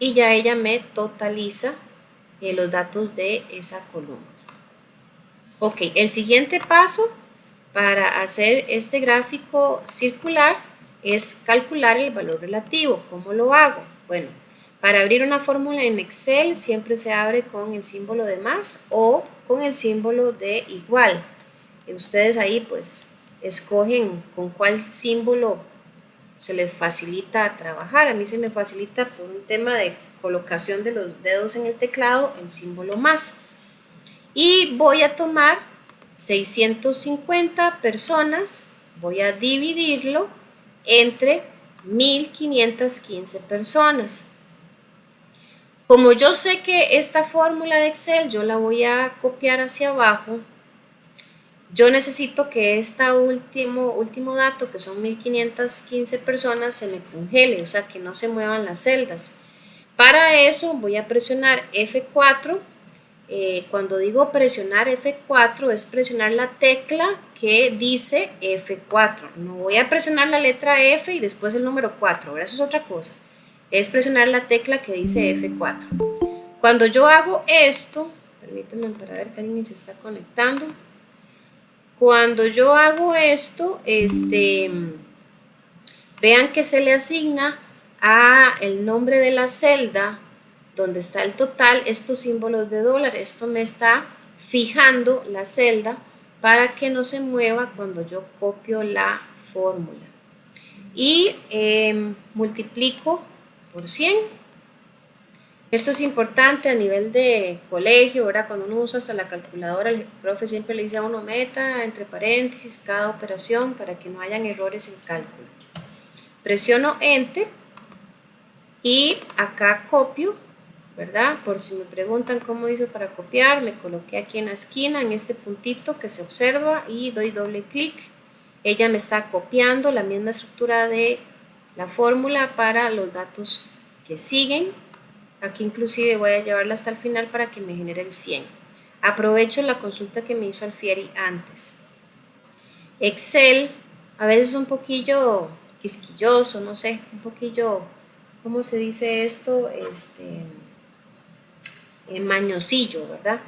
y ya ella me totaliza los datos de esa columna. Ok, el siguiente paso para hacer este gráfico circular es calcular el valor relativo. ¿Cómo lo hago? Bueno, para abrir una fórmula en Excel siempre se abre con el símbolo de más o con el símbolo de igual. Ustedes ahí pues escogen con cuál símbolo se les facilita trabajar. A mí se me facilita por un tema de colocación de los dedos en el teclado el símbolo más. Y voy a tomar 650 personas, voy a dividirlo entre 1515 personas. Como yo sé que esta fórmula de Excel yo la voy a copiar hacia abajo, yo necesito que este último dato, que son 1515 personas, se me congele, o sea, que no se muevan las celdas. Para eso voy a presionar F4. Cuando digo presionar F4 es presionar la tecla que dice F4. No voy a presionar la letra F y después el número 4, ¿verdad? Eso es otra cosa. Es presionar la tecla que dice F4. Cuando yo hago esto, permítanme para ver que alguien se está conectando. Cuando yo hago esto, vean que se le asigna a el nombre de la celda donde está el total estos símbolos de dólar. Esto me está fijando la celda para que no se mueva cuando yo copio la fórmula. Y multiplico por 100. Esto es importante a nivel de colegio, ¿verdad? Cuando uno usa hasta la calculadora, el profe siempre le dice a uno meta entre paréntesis cada operación para que no hayan errores en cálculo. Presiono Enter y acá copio, ¿verdad? Por si me preguntan cómo hizo para copiar, me coloqué aquí en la esquina, en este puntito que se observa y doy doble clic. Ella me está copiando la misma estructura de la fórmula para los datos que siguen. Aquí inclusive voy a llevarla hasta el final para que me genere el 100. Aprovecho la consulta que me hizo Alfieri antes. Excel a veces es un poquillo quisquilloso, no sé, un poquillo, ¿cómo se dice esto? Mañosillo, ¿verdad?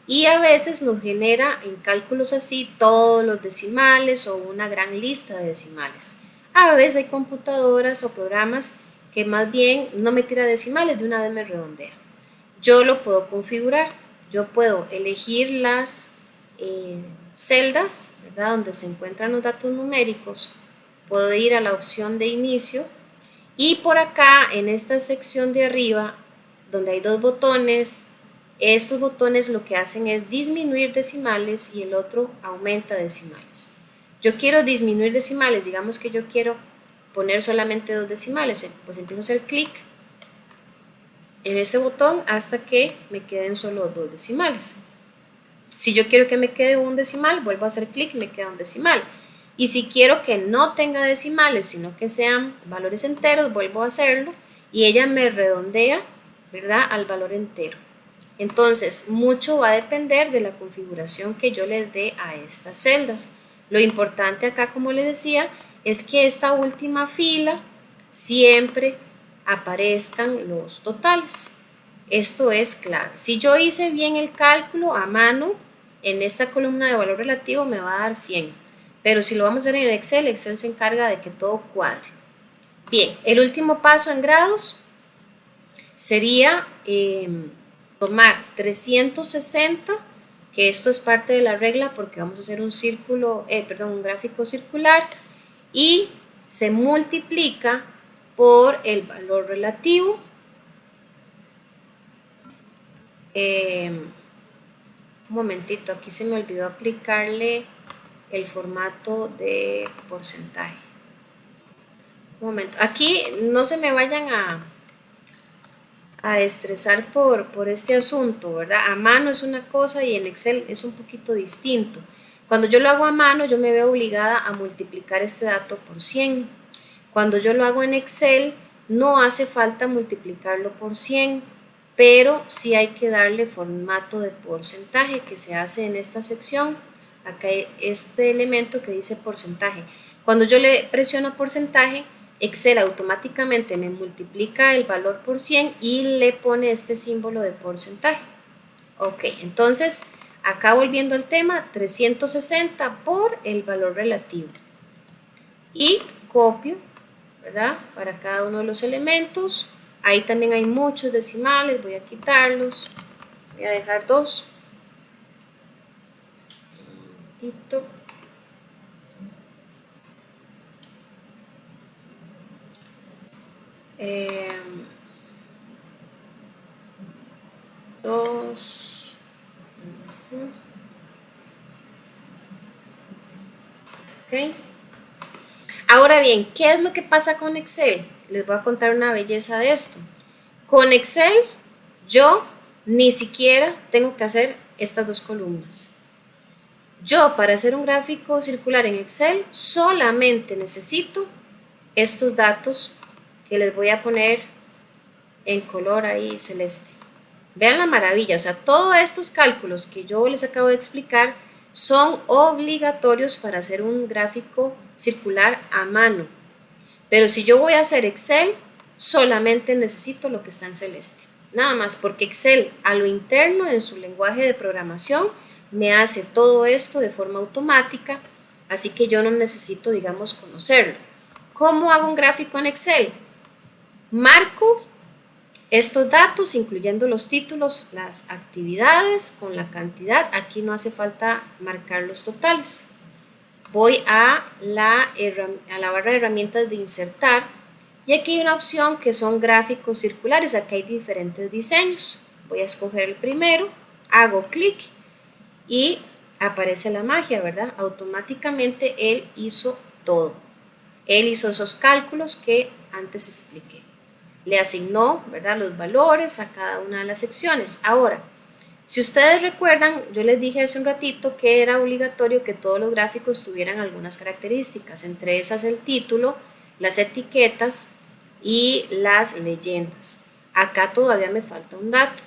Y a veces nos genera en cálculos así todos los decimales o una gran lista de decimales. A veces hay computadoras o programas que más bien no me tira decimales, de una vez me redondea. Yo lo puedo configurar, yo puedo elegir las celdas, ¿verdad? Donde se encuentran los datos numéricos, puedo ir a la opción de inicio y por acá en esta sección de arriba donde hay dos botones, estos botones lo que hacen es disminuir decimales y el otro aumenta decimales. Yo quiero disminuir decimales, digamos que yo quiero poner solamente 2 decimales, pues empiezo a hacer clic en ese botón hasta que me queden solo 2 decimales. Si yo quiero que me quede un decimal, vuelvo a hacer clic y me queda un decimal. Y si quiero que no tenga decimales, sino que sean valores enteros, vuelvo a hacerlo y ella me redondea, ¿verdad?, al valor entero. Entonces, mucho va a depender de la configuración que yo les dé a estas celdas. Lo importante acá, como les decía, es que esta última fila siempre aparezcan los totales. Esto es clave. Si yo hice bien el cálculo a mano, en esta columna de valor relativo me va a dar 100. Pero si lo vamos a hacer en Excel, Excel se encarga de que todo cuadre. Bien, el último paso en grados sería tomar 360, que esto es parte de la regla porque vamos a hacer un gráfico circular, y se multiplica por el valor relativo. Un momentito, aquí se me olvidó aplicarle el formato de porcentaje. Un momento, aquí no se me vayan a estresar por este asunto, ¿verdad? A mano es una cosa y en Excel es un poquito distinto. Cuando yo lo hago a mano, yo me veo obligada a multiplicar este dato por 100. Cuando yo lo hago en Excel, no hace falta multiplicarlo por 100, pero sí hay que darle formato de porcentaje que se hace en esta sección. Acá hay este elemento que dice porcentaje. Cuando yo le presiono porcentaje, Excel automáticamente me multiplica el valor por 100 y le pone este símbolo de porcentaje. Ok, entonces acá volviendo al tema, 360 por el valor relativo. Y copio, ¿verdad?, para cada uno de los elementos. Ahí también hay muchos decimales, voy a quitarlos. Voy a dejar 2. Un momentito. Dos. Ok. Ahora bien, ¿qué es lo que pasa con Excel? Les voy a contar una belleza de esto. Con Excel, yo ni siquiera tengo que hacer estas 2 columnas. Yo, para hacer un gráfico circular en Excel, solamente necesito estos datos que les voy a poner en color ahí celeste. Vean la maravilla, o sea, todos estos cálculos que yo les acabo de explicar son obligatorios para hacer un gráfico circular a mano. Pero si yo voy a hacer Excel, solamente necesito lo que está en celeste. Nada más, porque Excel a lo interno en su lenguaje de programación me hace todo esto de forma automática, así que yo no necesito, digamos, conocerlo. ¿Cómo hago un gráfico en Excel? Marco estos datos, incluyendo los títulos, las actividades con la cantidad. Aquí no hace falta marcar los totales. Voy a la barra de herramientas de insertar y aquí hay una opción que son gráficos circulares. Aquí hay diferentes diseños. Voy a escoger el primero, hago clic y aparece la magia, ¿verdad? Automáticamente él hizo todo. Él hizo esos cálculos que antes expliqué. Le asignó, ¿verdad?, los valores a cada una de las secciones. Ahora, si ustedes recuerdan, yo les dije hace un ratito que era obligatorio que todos los gráficos tuvieran algunas características, entre esas el título, las etiquetas y las leyendas. Acá todavía me falta un dato.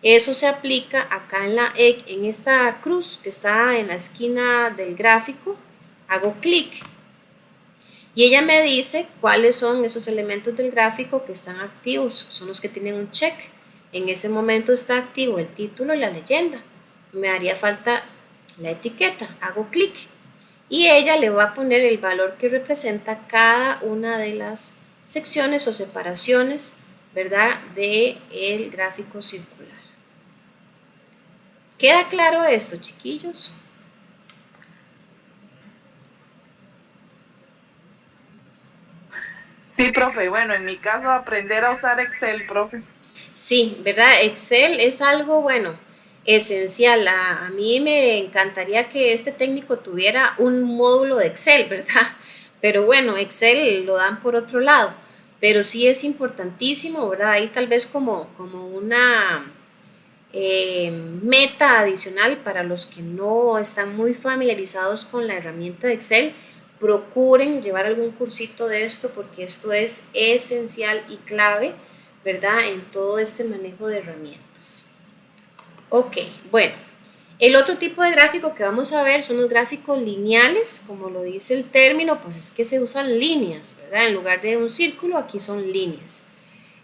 Eso se aplica acá en esta cruz que está en la esquina del gráfico. Hago clic y ella me dice cuáles son esos elementos del gráfico que están activos, son los que tienen un check. En ese momento está activo el título y la leyenda. Me haría falta la etiqueta. Hago clic y ella le va a poner el valor que representa cada una de las secciones o separaciones, ¿verdad?, del gráfico circular. ¿Queda claro esto, chiquillos?
Sí, profe, bueno, en mi caso aprender a usar Excel, profe.
Sí, ¿verdad? Excel es algo, bueno, esencial. A mí me encantaría que este técnico tuviera un módulo de Excel, ¿verdad? Pero bueno, Excel lo dan por otro lado. Pero sí es importantísimo, ¿verdad? Ahí tal vez como una meta adicional para los que no están muy familiarizados con la herramienta de Excel, procuren llevar algún cursito de esto porque esto es esencial y clave, ¿verdad? En todo este manejo de herramientas. Ok, bueno, el otro tipo de gráfico que vamos a ver son los gráficos lineales, como lo dice el término, pues es que se usan líneas, ¿verdad? En lugar de un círculo, aquí son líneas.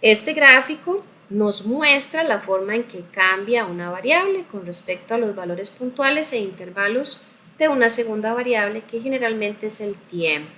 Este gráfico nos muestra la forma en que cambia una variable con respecto a los valores puntuales e intervalos de una segunda variable que generalmente es el tiempo.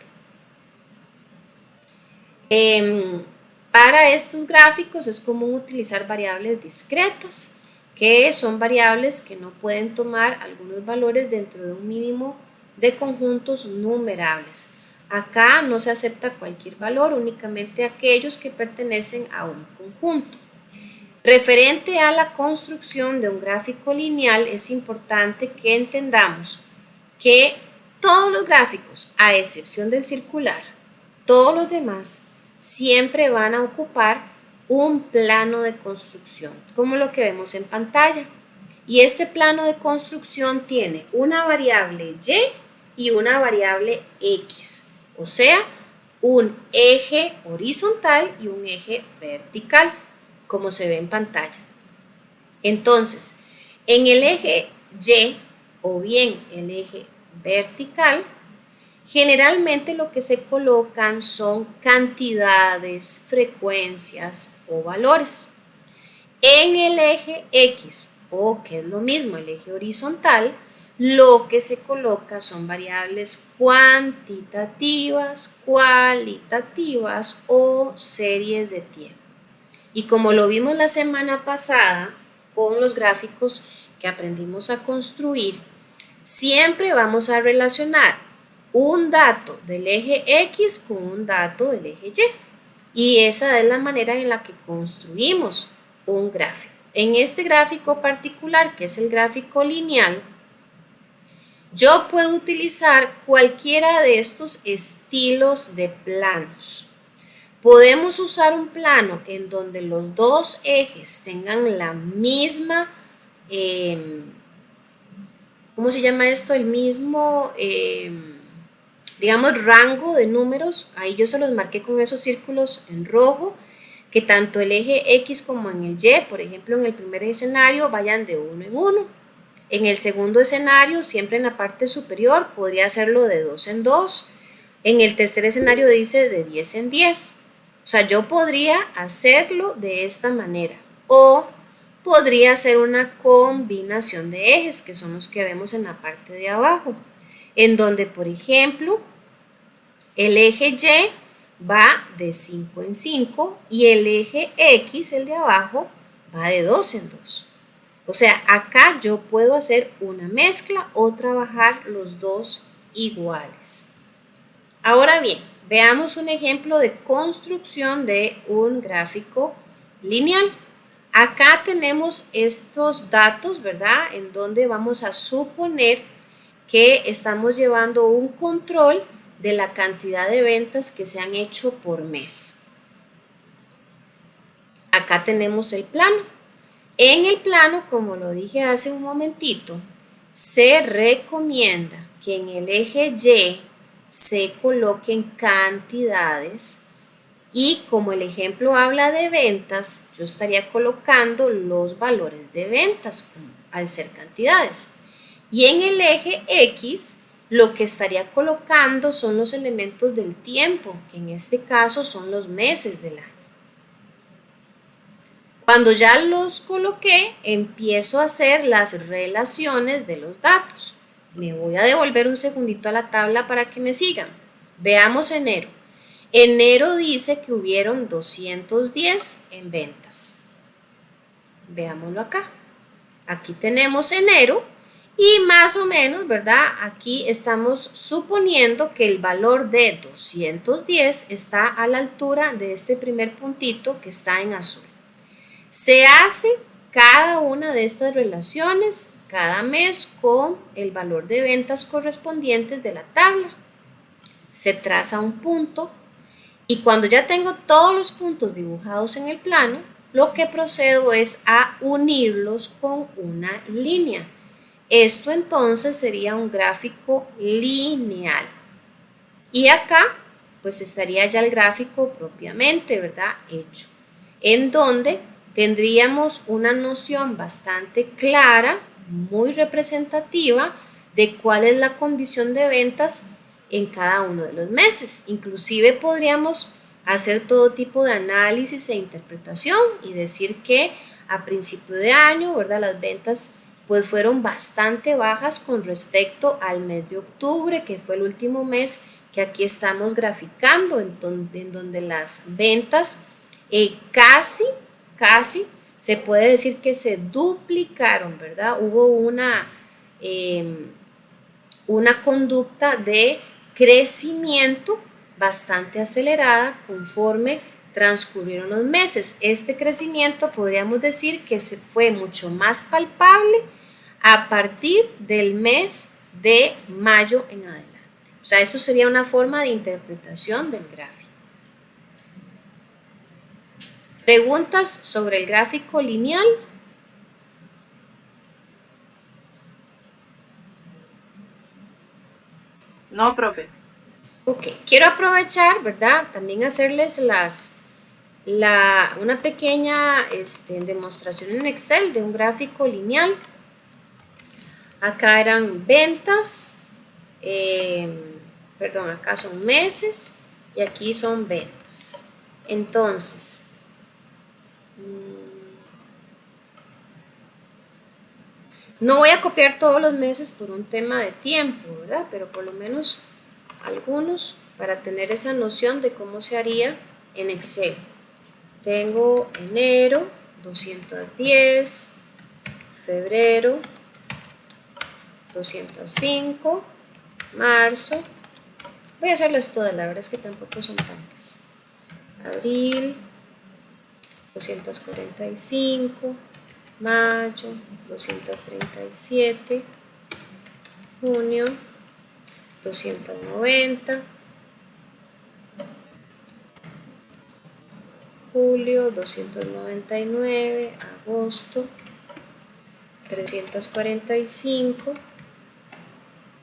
Para estos gráficos es común utilizar variables discretas, que son variables que no pueden tomar algunos valores dentro de un mínimo de conjuntos numerables. Acá no se acepta cualquier valor, únicamente aquellos que pertenecen a un conjunto. Referente a la construcción de un gráfico lineal, es importante que entendamos que todos los gráficos, a excepción del circular, todos los demás siempre van a ocupar un plano de construcción, como lo que vemos en pantalla. Y este plano de construcción tiene una variable y y una variable x, o sea, un eje horizontal y un eje vertical, como se ve en pantalla. Entonces, en el eje y o bien el eje vertical, generalmente lo que se colocan son cantidades, frecuencias o valores. En el eje X, o que es lo mismo, el eje horizontal, lo que se coloca son variables cuantitativas, cualitativas o series de tiempo. Y como lo vimos la semana pasada con los gráficos que aprendimos a construir, siempre vamos a relacionar un dato del eje X con un dato del eje Y. Y esa es la manera en la que construimos un gráfico. En este gráfico particular, que es el gráfico lineal, yo puedo utilizar cualquiera de estos estilos de planos. Podemos usar un plano en donde los dos ejes tengan la misma, ¿cómo se llama esto? El mismo, digamos, rango de números. Ahí yo se los marqué con esos círculos en rojo, que tanto el eje X como en el Y, por ejemplo, en el primer escenario, vayan de 1 en 1. En el segundo escenario, siempre en la parte superior, podría hacerlo de 2 en 2. En el tercer escenario dice de 10 en 10. O sea, yo podría hacerlo de esta manera. O podría hacer una combinación de ejes, que son los que vemos en la parte de abajo, en donde, por ejemplo, el eje Y va de 5 en 5 y el eje X, el de abajo, va de 2 en 2. O sea, acá yo puedo hacer una mezcla o trabajar los dos iguales. Ahora bien, veamos un ejemplo de construcción de un gráfico lineal. Acá tenemos estos datos, ¿verdad? En donde vamos a suponer que estamos llevando un control de la cantidad de ventas que se han hecho por mes. Acá tenemos el plano. En el plano, como lo dije hace un momentito, se recomienda que en el eje Y se coloquen cantidades y como el ejemplo habla de ventas, yo estaría colocando los valores de ventas al ser cantidades. Y en el eje X lo que estaría colocando son los elementos del tiempo, que en este caso son los meses del año. Cuando ya los coloqué, empiezo a hacer las relaciones de los datos. Me voy a devolver un segundito a la tabla para que me sigan. Veamos enero. Enero dice que hubieron 210 en ventas. Veámoslo acá. Aquí tenemos enero Y más o menos, ¿verdad? Aquí estamos suponiendo que el valor de 210 está a la altura de este primer puntito que está en azul. Se hace cada una de estas relaciones cada mes con el valor de ventas correspondientes de la tabla. Se traza un punto y cuando ya tengo todos los puntos dibujados en el plano, lo que procedo es a unirlos con una línea. Esto entonces sería un gráfico lineal. Y acá pues estaría ya el gráfico propiamente, ¿verdad? Hecho. En donde tendríamos una noción bastante clara, muy representativa de cuál es la condición de ventas en cada uno de los meses. Inclusive podríamos hacer todo tipo de análisis e interpretación y decir que a principio de año, ¿verdad? Las ventas pues fueron bastante bajas con respecto al mes de octubre, que fue el último mes que aquí estamos graficando, en donde las ventas casi se puede decir que se duplicaron, ¿verdad? Hubo una conducta de crecimiento bastante acelerada conforme transcurrieron los meses. Este crecimiento podríamos decir que se fue mucho más palpable a partir del mes de mayo en adelante. O sea, eso sería una forma de interpretación del gráfico. ¿Preguntas sobre el gráfico lineal?
No, profe.
Ok, quiero aprovechar, ¿verdad? También hacerles una pequeña demostración en Excel de un gráfico lineal. Acá eran ventas, acá son meses y aquí son ventas. Entonces, no voy a copiar todos los meses por un tema de tiempo, ¿verdad? Pero por lo menos algunos para tener esa noción de cómo se haría en Excel. Tengo enero, 210, febrero, 205, marzo, voy a hacerlas todas, la verdad es que tampoco son tantas. Abril, 245, mayo, 237, junio, 290, julio, 299, agosto, 345,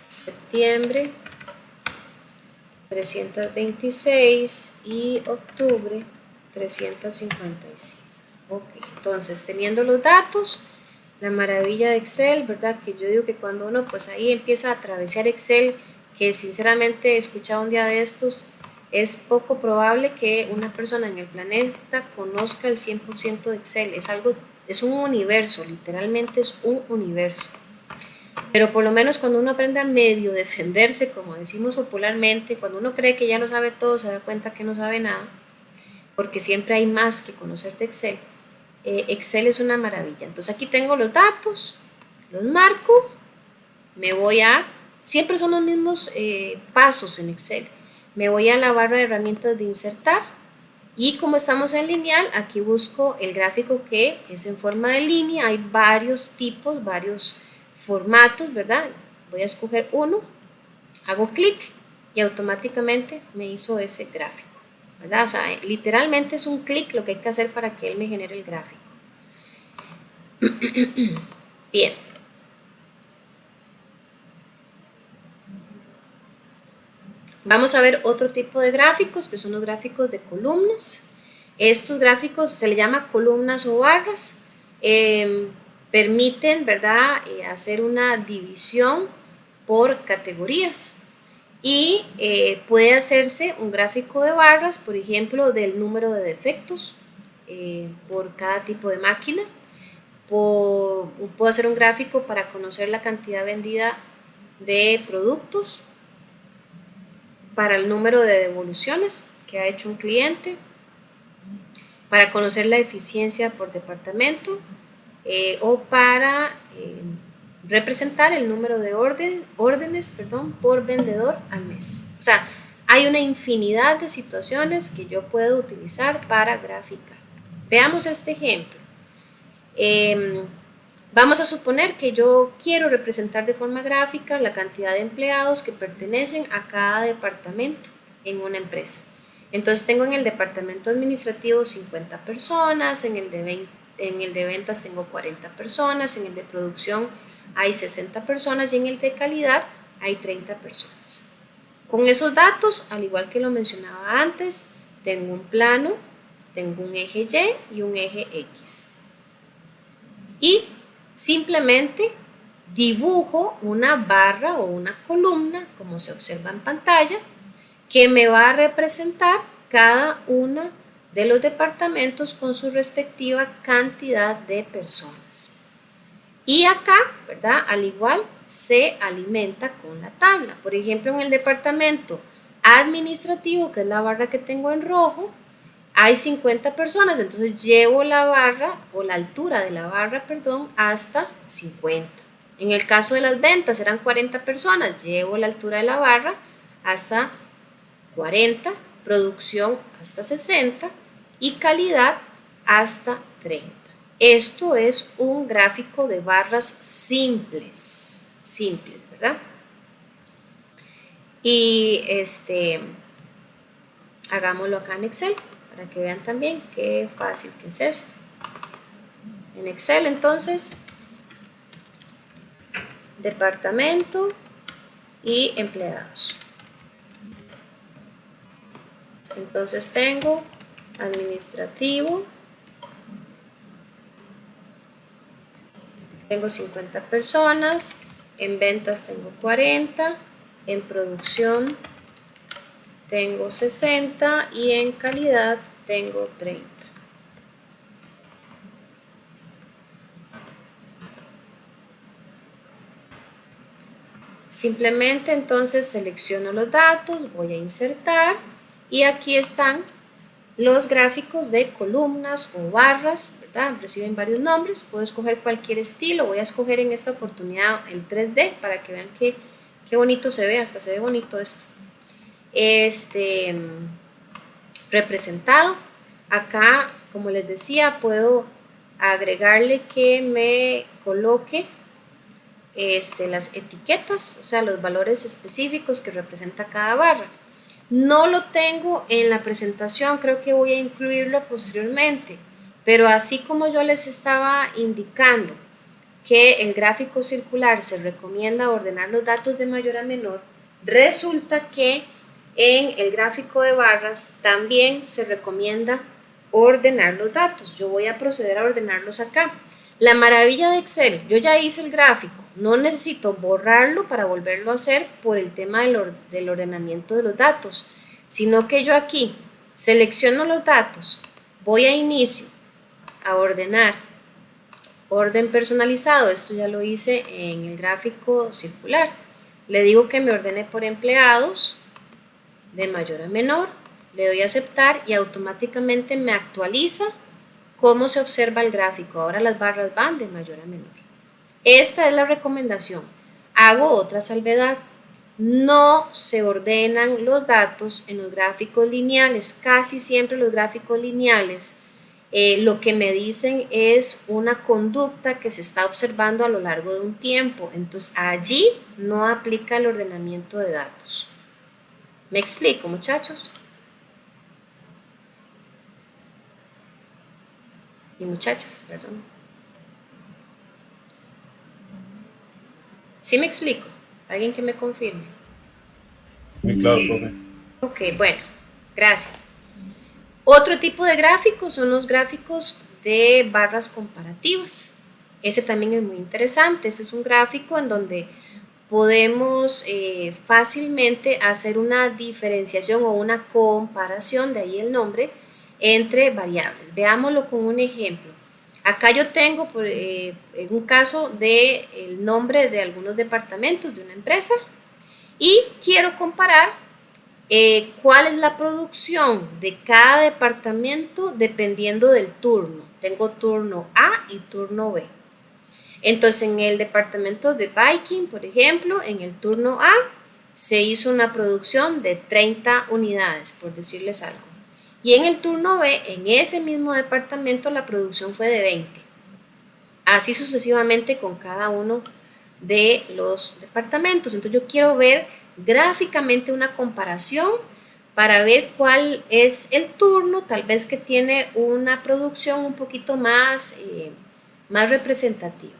septiembre, 326 y octubre, 355. Ok, entonces teniendo los datos, la maravilla de Excel, ¿verdad? Que yo digo que cuando uno pues ahí empieza a atravesar Excel, que sinceramente he escuchado un día de estos, es poco probable que una persona en el planeta conozca el 100% de Excel. Es un universo, literalmente es un universo. Pero por lo menos cuando uno aprende a medio defenderse, como decimos popularmente, cuando uno cree que ya lo sabe todo, se da cuenta que no sabe nada, porque siempre hay más que conocer de Excel. Excel es una maravilla. Entonces aquí tengo los datos, los marco, siempre son los mismos pasos en Excel. Me voy a la barra de herramientas de insertar y como estamos en lineal, aquí busco el gráfico que es en forma de línea. Hay varios tipos, varios formatos, ¿verdad? Voy a escoger uno, hago clic y automáticamente me hizo ese gráfico, ¿verdad? O sea, literalmente es un clic lo que hay que hacer para que él me genere el gráfico. Bien. Vamos a ver otro tipo de gráficos que son los gráficos de columnas. Estos gráficos se le llama columnas o barras. Permiten, ¿verdad?, hacer una división por categorías y puede hacerse un gráfico de barras, por ejemplo, del número de defectos por cada tipo de máquina. Puedo hacer un gráfico para conocer la cantidad vendida de productos, para el número de devoluciones que ha hecho un cliente, para conocer la eficiencia por departamento o para representar el número de órdenes por vendedor al mes. O sea, hay una infinidad de situaciones que yo puedo utilizar para graficar. Veamos este ejemplo. Vamos a suponer que yo quiero representar de forma gráfica la cantidad de empleados que pertenecen a cada departamento en una empresa. Entonces tengo en el departamento administrativo 50 personas, en el de ventas tengo 40 personas, en el de producción hay 60 personas y en el de calidad hay 30 personas. Con esos datos, al igual que lo mencionaba antes, tengo un plano, tengo un eje Y y un eje X. Y simplemente dibujo una barra o una columna, como se observa en pantalla, que me va a representar cada uno de los departamentos con su respectiva cantidad de personas. Y acá, ¿verdad? Al igual, se alimenta con la tabla. Por ejemplo, en el departamento administrativo, que es la barra que tengo en rojo, hay 50 personas, entonces llevo la barra o la altura de la barra, hasta 50. En el caso de las ventas eran 40 personas, llevo la altura de la barra hasta 40, producción hasta 60 y calidad hasta 30. Esto es un gráfico de barras simples, ¿verdad? Y hagámoslo acá en Excel para que vean también qué fácil que es esto. En Excel, entonces, departamento y empleados. Entonces tengo administrativo, tengo 50 personas, en ventas tengo 40, en producción tengo 60 y en calidad tengo 30. Simplemente entonces selecciono los datos, voy a insertar y aquí están los gráficos de columnas o barras, ¿verdad? Reciben varios nombres, puedo escoger cualquier estilo, voy a escoger en esta oportunidad el 3D para que vean qué bonito se ve, hasta se ve bonito esto. Representado, acá como les decía puedo agregarle que me coloque las etiquetas, o sea los valores específicos que representa cada barra. No lo tengo en la presentación, creo que voy a incluirlo posteriormente, pero así como yo les estaba indicando que el gráfico circular se recomienda ordenar los datos de mayor a menor, resulta que en el gráfico de barras también se recomienda ordenar los datos. Yo voy a proceder a ordenarlos acá. La maravilla de Excel, yo ya hice el gráfico, no necesito borrarlo para volverlo a hacer por el tema del ordenamiento de los datos, sino que yo aquí selecciono los datos, voy a inicio, a ordenar, orden personalizado, esto ya lo hice en el gráfico circular, le digo que me ordene por empleados, de mayor a menor, le doy a aceptar y automáticamente me actualiza cómo se observa el gráfico. Ahora las barras van de mayor a menor. Esta es la recomendación. Hago otra salvedad. No se ordenan los datos en los gráficos lineales. Casi siempre los gráficos lineales lo que me dicen es una conducta que se está observando a lo largo de un tiempo. Entonces allí no aplica el ordenamiento de datos. ¿Me explico, muchachos? Y muchachas, perdón. ¿Sí me explico? ¿Alguien que me confirme?
Muy claro, profe.
Ok, bueno, gracias. Otro tipo de gráficos son los gráficos de barras comparativas. Ese también es muy interesante. Este es un gráfico en donde podemos fácilmente hacer una diferenciación o una comparación, de ahí el nombre, entre variables. Veámoslo con un ejemplo. Acá yo tengo en un caso el nombre de algunos departamentos de una empresa y quiero comparar cuál es la producción de cada departamento dependiendo del turno. Tengo turno A y turno B. Entonces, en el departamento de Viking, por ejemplo, en el turno A, se hizo una producción de 30 unidades, por decirles algo. Y en el turno B, en ese mismo departamento, la producción fue de 20. Así sucesivamente con cada uno de los departamentos. Entonces, yo quiero ver gráficamente una comparación para ver cuál es el turno, tal vez que tiene una producción un poquito más representativa.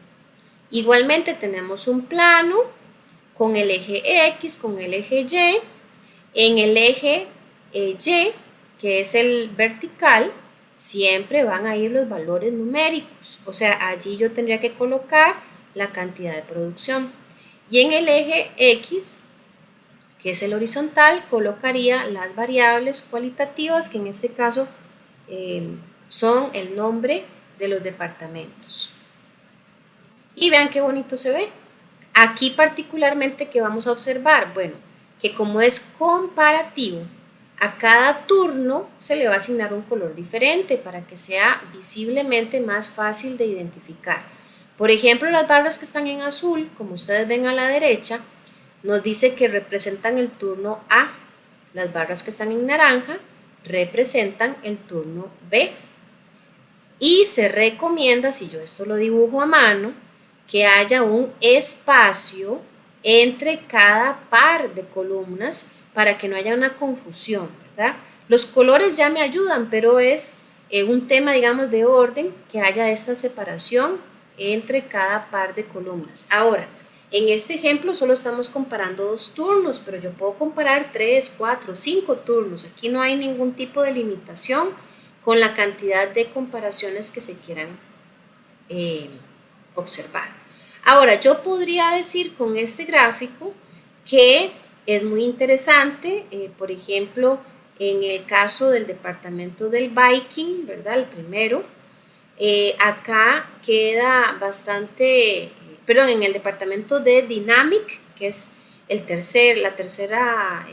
Igualmente tenemos un plano con el eje X, con el eje Y. En el eje Y, que es el vertical, siempre van a ir los valores numéricos. O sea, allí yo tendría que colocar la cantidad de producción. Y en el eje X, que es el horizontal, colocaría las variables cualitativas, que en este caso son el nombre de los departamentos. Y vean qué bonito se ve. Aquí particularmente, ¿qué vamos a observar? Bueno, que como es comparativo, a cada turno se le va a asignar un color diferente para que sea visiblemente más fácil de identificar. Por ejemplo, las barras que están en azul, como ustedes ven a la derecha, nos dice que representan el turno A. Las barras que están en naranja representan el turno B. Y se recomienda, si yo esto lo dibujo a mano, que haya un espacio entre cada par de columnas para que no haya una confusión, ¿verdad? Los colores ya me ayudan, pero es un tema, digamos, de orden, que haya esta separación entre cada par de columnas. Ahora, en este ejemplo solo estamos comparando 2 turnos, pero yo puedo comparar 3, 4, 5 turnos. Aquí no hay ningún tipo de limitación con la cantidad de comparaciones que se quieran observar. Ahora, yo podría decir con este gráfico que es muy interesante, por ejemplo, en el caso del departamento del Viking, ¿verdad? El primero, acá queda bastante, en el departamento de Dynamic, que es la tercera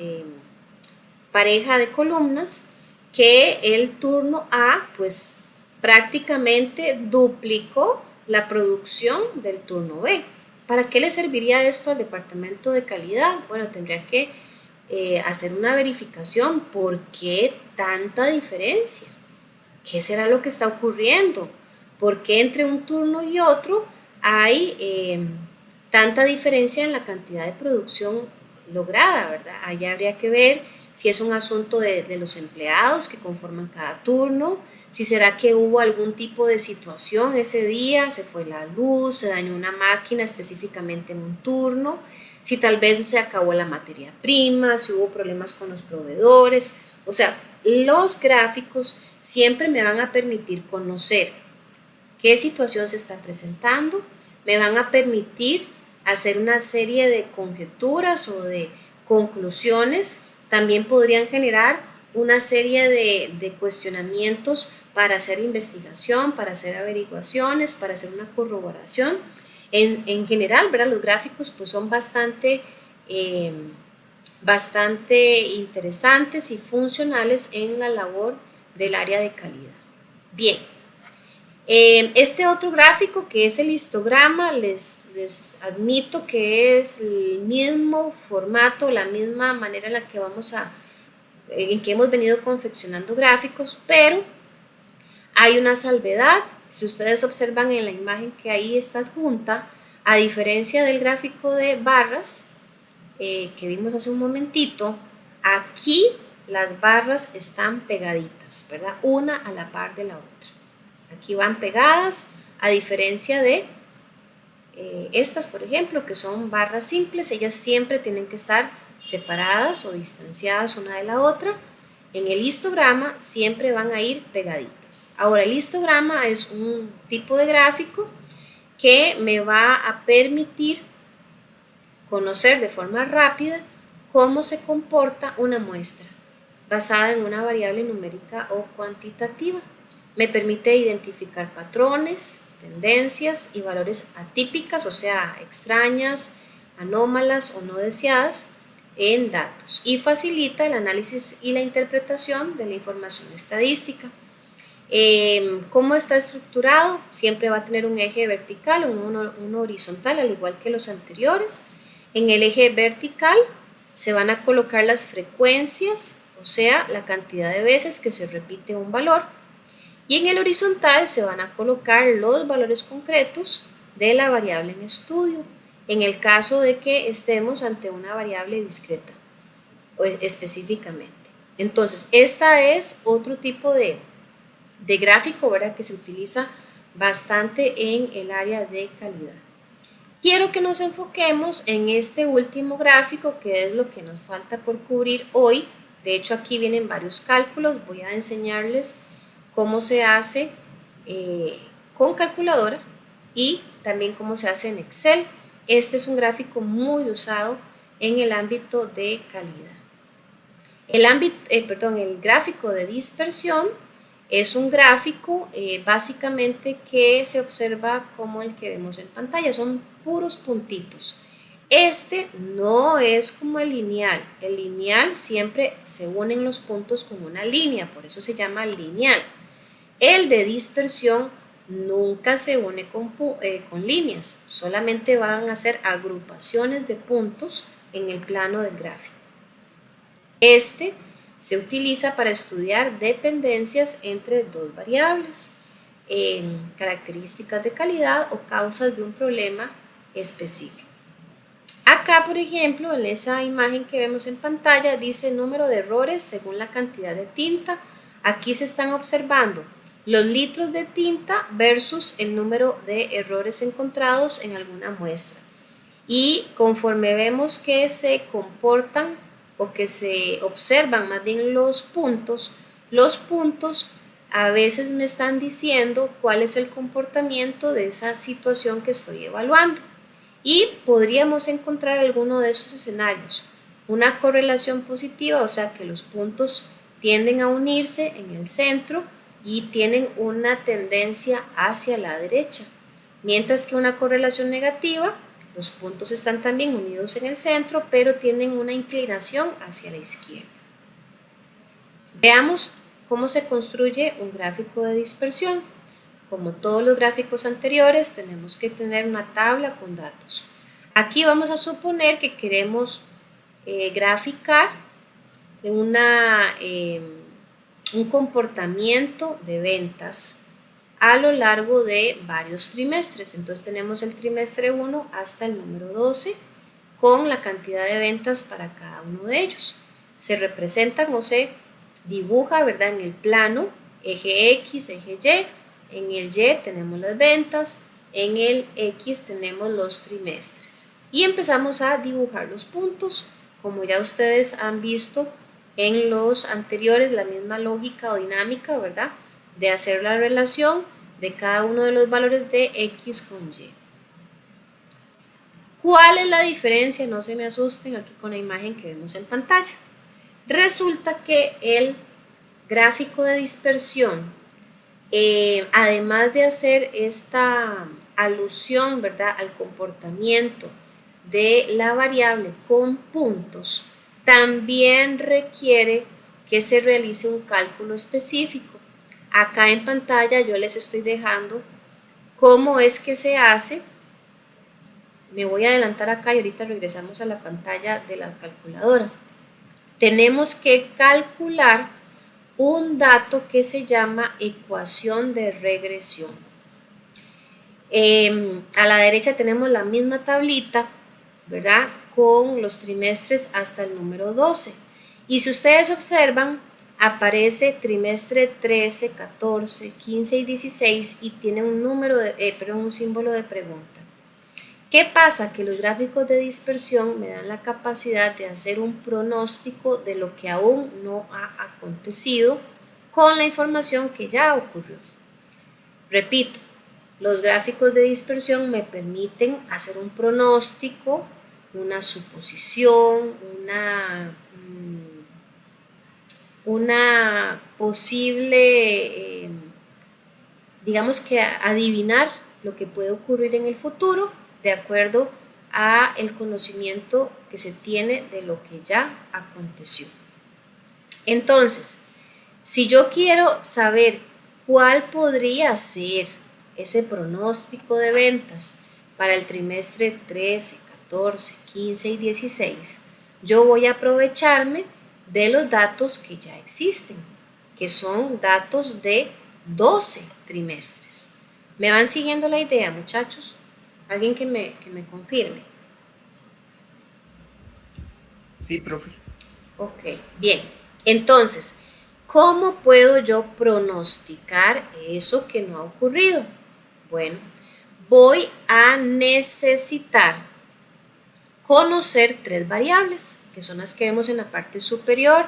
pareja de columnas, que el turno A, pues prácticamente duplicó la producción del turno B. ¿Para qué le serviría esto al departamento de calidad? Bueno, tendría que hacer una verificación. ¿Por qué tanta diferencia? ¿Qué será lo que está ocurriendo? ¿Por qué entre un turno y otro hay tanta diferencia en la cantidad de producción lograda, ¿verdad? Allá habría que ver si es un asunto de los empleados que conforman cada turno, si será que hubo algún tipo de situación ese día, se fue la luz, se dañó una máquina específicamente en un turno, si tal vez se acabó la materia prima, si hubo problemas con los proveedores. O sea, los gráficos siempre me van a permitir conocer qué situación se está presentando, me van a permitir hacer una serie de conjeturas o de conclusiones. También podrían generar una serie de cuestionamientos para hacer investigación, para hacer averiguaciones, para hacer una corroboración. En general, ¿verdad? Los gráficos pues, son bastante interesantes y funcionales en la labor del área de calidad. Bien, este otro gráfico que es el histograma, les admito que es el mismo formato, la misma manera en la que en que hemos venido confeccionando gráficos, pero hay una salvedad. Si ustedes observan en la imagen que ahí está adjunta, a diferencia del gráfico de barras que vimos hace un momentito, aquí las barras están pegaditas, ¿verdad? Una a la par de la otra. Aquí van pegadas, a diferencia de estas, por ejemplo, que son barras simples, ellas siempre tienen que estar separadas o distanciadas una de la otra. En el histograma siempre van a ir pegaditas. Ahora, el histograma es un tipo de gráfico que me va a permitir conocer de forma rápida cómo se comporta una muestra basada en una variable numérica o cuantitativa. Me permite identificar patrones, tendencias y valores atípicas, o sea, extrañas, anómalas o no deseadas en datos, y facilita el análisis y la interpretación de la información estadística. ¿Cómo está estructurado? Siempre va a tener un eje vertical o uno horizontal, al igual que los anteriores. En el eje vertical se van a colocar las frecuencias, o sea, la cantidad de veces que se repite un valor. Y en el horizontal se van a colocar los valores concretos de la variable en estudio, en el caso de que estemos ante una variable discreta, pues, específicamente. Entonces, esta es otro tipo de gráfico, ¿verdad?, que se utiliza bastante en el área de calidad. Quiero que nos enfoquemos en este último gráfico, que es lo que nos falta por cubrir hoy. De hecho, aquí vienen varios cálculos. Voy a enseñarles cómo se hace con calculadora y también cómo se hace en Excel. Este es un gráfico muy usado en el ámbito de calidad. El gráfico de dispersión es un gráfico básicamente que se observa como el que vemos en pantalla, son puros puntitos. Este no es como el lineal siempre se unen los puntos con una línea, por eso se llama lineal. El de dispersión nunca se une con líneas, solamente van a ser agrupaciones de puntos en el plano del gráfico. Este se utiliza para estudiar dependencias entre dos variables, características de calidad o causas de un problema específico. Acá, por ejemplo, en esa imagen que vemos en pantalla, dice número de errores según la cantidad de tinta. Aquí se están observando los litros de tinta versus el número de errores encontrados en alguna muestra. Y conforme vemos que se comportan o que se observan más bien los puntos a veces me están diciendo cuál es el comportamiento de esa situación que estoy evaluando. Y podríamos encontrar alguno de esos escenarios. Una correlación positiva, o sea que los puntos tienden a unirse en el centro y tienen una tendencia hacia la derecha. Mientras que una correlación negativa, los puntos están también unidos en el centro, pero tienen una inclinación hacia la izquierda. Veamos cómo se construye un gráfico de dispersión. Como todos los gráficos anteriores, tenemos que tener una tabla con datos. Aquí vamos a suponer que queremos graficar un comportamiento de ventas a lo largo de varios trimestres. Entonces tenemos el trimestre 1 hasta el número 12 con la cantidad de ventas para cada uno de ellos. Se representan o se dibuja, ¿verdad?, en el plano, eje X, eje Y. En el Y tenemos las ventas, en el X tenemos los trimestres. Y empezamos a dibujar los puntos. Como ya ustedes han visto en los anteriores, la misma lógica o dinámica, ¿verdad?, de hacer la relación de cada uno de los valores de X con Y. ¿Cuál es la diferencia? No se me asusten aquí con la imagen que vemos en pantalla. Resulta que el gráfico de dispersión, además de hacer esta alusión, ¿verdad?, al comportamiento de la variable con puntos, también requiere que se realice un cálculo específico. Acá en pantalla yo les estoy dejando cómo es que se hace. Me voy a adelantar acá y ahorita regresamos a la pantalla de la calculadora. Tenemos que calcular un dato que se llama ecuación de regresión. A la derecha tenemos la misma tablita, ¿verdad?, con los trimestres hasta el número 12. Y si ustedes observan, aparece trimestre 13, 14, 15 y 16 y tiene un símbolo de pregunta. ¿Qué pasa? Que los gráficos de dispersión me dan la capacidad de hacer un pronóstico de lo que aún no ha acontecido con la información que ya ocurrió. Repito, los gráficos de dispersión me permiten hacer un pronóstico, una suposición, una posible, digamos que adivinar lo que puede ocurrir en el futuro de acuerdo a el conocimiento que se tiene de lo que ya aconteció. Entonces, si yo quiero saber ¿cuál podría ser ese pronóstico de ventas para el trimestre 13, 14, 15 y 16? Yo voy a aprovecharme de los datos que ya existen, que son datos de 12 trimestres. ¿Me van siguiendo la idea, muchachos? Alguien que me confirme.
Sí, profe.
Ok, bien. Entonces, ¿cómo puedo yo pronosticar eso que no ha ocurrido? Bueno, voy a necesitar conocer 3 variables, que son las que vemos en la parte superior,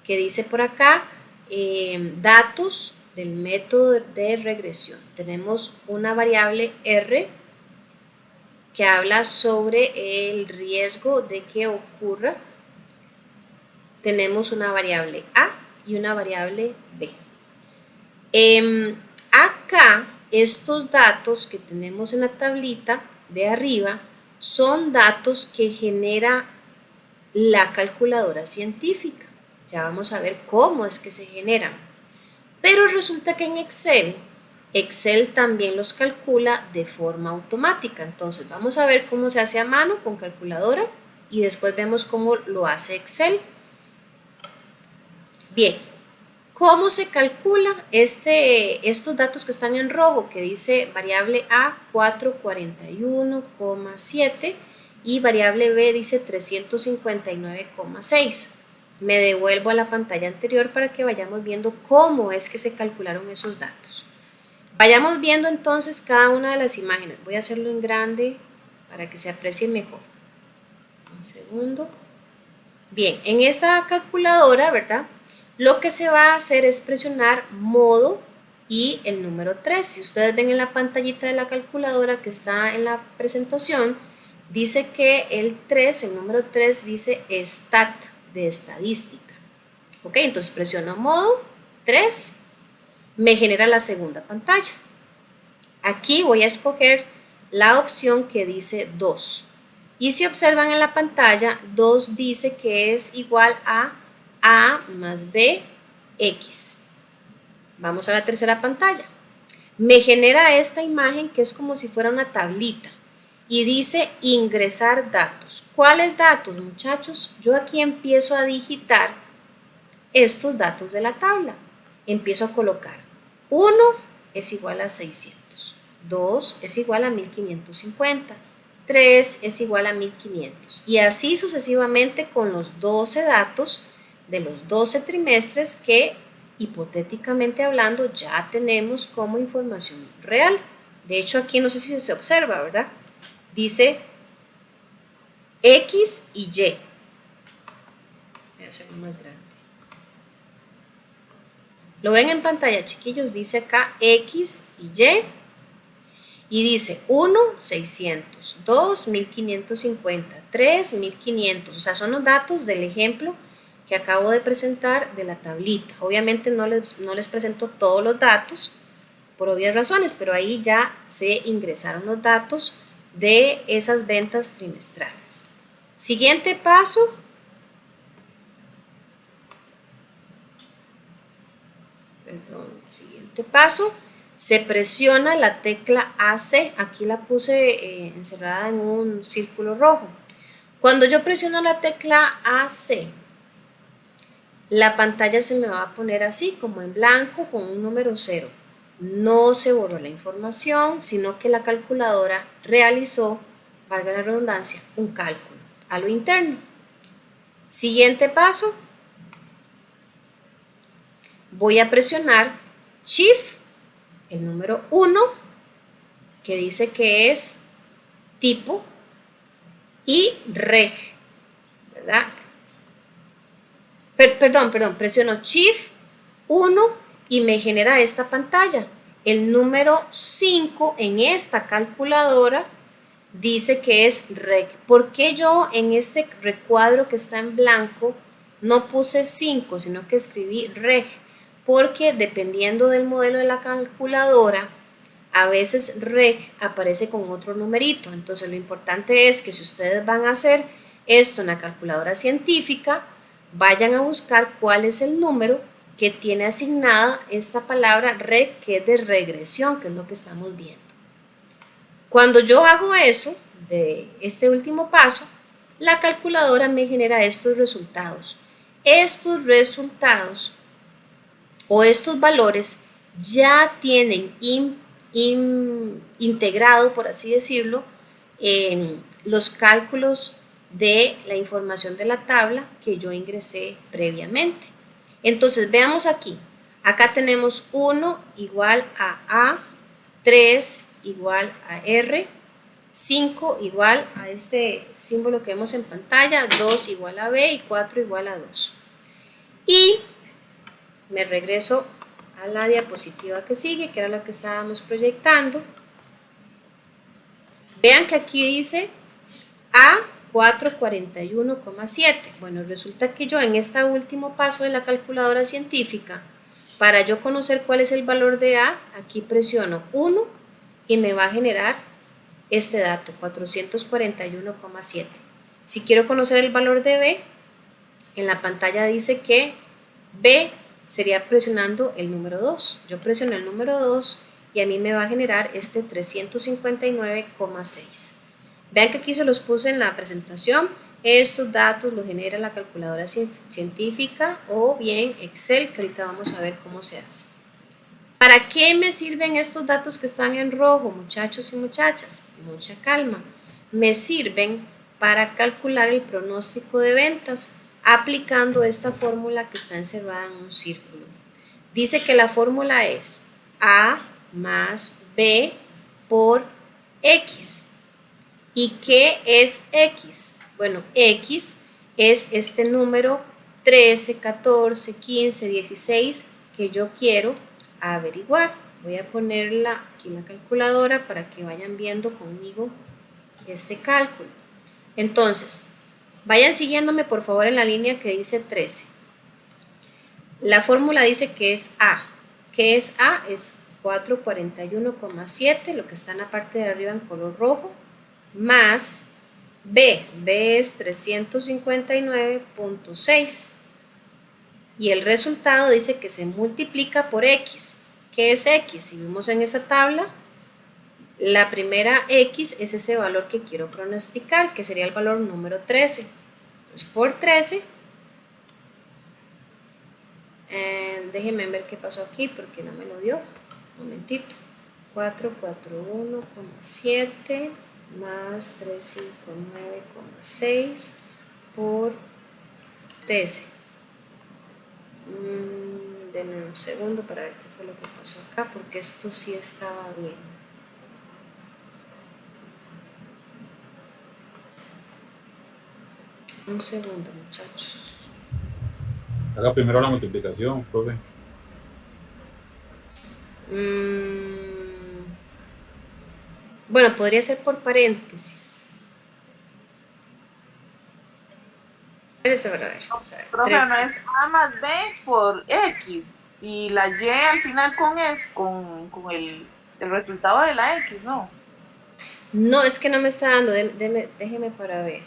que dice por acá, datos del método de regresión. Tenemos una variable R, que habla sobre el riesgo de que ocurra. Tenemos una variable A y una variable B. Acá, estos datos que tenemos en la tablita de arriba son datos que genera la calculadora científica. Ya vamos a ver cómo es que se generan. Pero resulta que en Excel también los calcula de forma automática. Entonces vamos a ver cómo se hace a mano con calculadora y después vemos cómo lo hace Excel. Bien, ¿cómo se calcula estos datos que están en rojo, que dice variable A 441,7 y variable B dice 359,6? Me devuelvo a la pantalla anterior para que vayamos viendo cómo es que se calcularon esos datos. Vayamos viendo entonces cada una de las imágenes. Voy a hacerlo en grande para que se aprecie mejor. Un segundo. Bien, en esta calculadora, ¿verdad? Lo que se va a hacer es presionar modo y el número 3. Si ustedes ven en la pantallita de la calculadora que está en la presentación, dice que el número 3 dice stat, de estadística. Ok, entonces presiono modo 3, me genera la segunda pantalla. Aquí voy a escoger la opción que dice 2. Y si observan en la pantalla, 2 dice que es igual a más B, X. Vamos a la tercera pantalla. Me genera esta imagen que es como si fuera una tablita y dice ingresar datos. ¿Cuáles datos, muchachos? Yo aquí empiezo a digitar estos datos de la tabla. Empiezo a colocar 1 es igual a 600, 2 es igual a 1550, 3 es igual a 1500 y así sucesivamente con los 12 datos de los 12 trimestres que hipotéticamente hablando ya tenemos como información real. De hecho aquí no sé si se observa, ¿verdad? Dice X y Y. Voy a hacerlo más grande. Lo ven en pantalla, chiquillos, dice acá X y Y. Y dice 1, 600, 2, 1550, 3, 1500. O sea, son los datos del ejemplo que acabo de presentar de la tablita. Obviamente no les presento todos los datos por obvias razones, pero ahí ya se ingresaron los datos de esas ventas trimestrales. Siguiente paso. Siguiente paso. Se presiona la tecla AC. Aquí la puse encerrada en un círculo rojo. Cuando yo presiono la tecla AC, la pantalla se me va a poner así, como en blanco, con un número 0. No se borró la información, sino que la calculadora realizó, valga la redundancia, un cálculo a lo interno. Siguiente paso. Voy a presionar Shift, el número 1, que dice que es tipo, y Reg, ¿verdad? Perdón, presiono Shift 1 y me genera esta pantalla. El número 5 en esta calculadora dice que es Reg. ¿Por qué yo en este recuadro que está en blanco no puse 5, sino que escribí Reg? Porque dependiendo del modelo de la calculadora, a veces Reg aparece con otro numerito. Entonces lo importante es que si ustedes van a hacer esto en la calculadora científica, vayan a buscar cuál es el número que tiene asignada esta palabra reg, que es de regresión, que es lo que estamos viendo. Cuando yo hago eso, de este último paso, la calculadora me genera estos resultados. Estos resultados o estos valores ya tienen integrado, por así decirlo, los cálculos de la información de la tabla que yo ingresé previamente. Entonces, veamos aquí. Acá tenemos 1 igual a 3 igual a R, 5 igual a este símbolo que vemos en pantalla, 2 igual a B y 4 igual a 2. Y me regreso a la diapositiva que sigue, que era la que estábamos proyectando. Vean que aquí dice A 441,7. Bueno, resulta que yo en este último paso de la calculadora científica, para yo conocer cuál es el valor de A, aquí presiono 1 y me va a generar este dato, 441,7. Si quiero conocer el valor de B, en la pantalla dice que B sería presionando el número 2. Yo presiono el número 2 y a mí me va a generar este 359,6. Vean que aquí se los puse en la presentación. Estos datos los genera la calculadora científica o bien Excel, que ahorita vamos a ver cómo se hace. ¿Para qué me sirven estos datos que están en rojo, muchachos y muchachas? Mucha calma. Me sirven para calcular el pronóstico de ventas aplicando esta fórmula que está encerrada en un círculo. Dice que la fórmula es A más B por X. ¿Y qué es X? Bueno, X es este número 13, 14, 15, 16 que yo quiero averiguar. Voy a ponerla aquí en la calculadora para que vayan viendo conmigo este cálculo. Entonces, vayan siguiéndome por favor en la línea que dice 13. La fórmula dice que es A. ¿Qué es A? Es 441,7, lo que está en la parte de arriba en color rojo, más B. B es 359,6. Y el resultado dice que se multiplica por X. ¿Qué es X? Si vemos en esa tabla, la primera X es ese valor que quiero pronosticar, que sería el valor número 13. Entonces, por 13, déjenme ver qué pasó aquí porque no me lo dio. Un momentito. 441,7 más 359,6 por 13. Denme un segundo para ver qué fue lo que pasó acá, porque esto sí estaba bien. Un segundo, muchachos.
Haga primero la multiplicación, profe.
Bueno, podría ser por paréntesis. Vamos a ver.
Profe, no es A más B por X y la Y al final con el resultado de la X, ¿no?
No, es que no me está dando, déjeme para ver.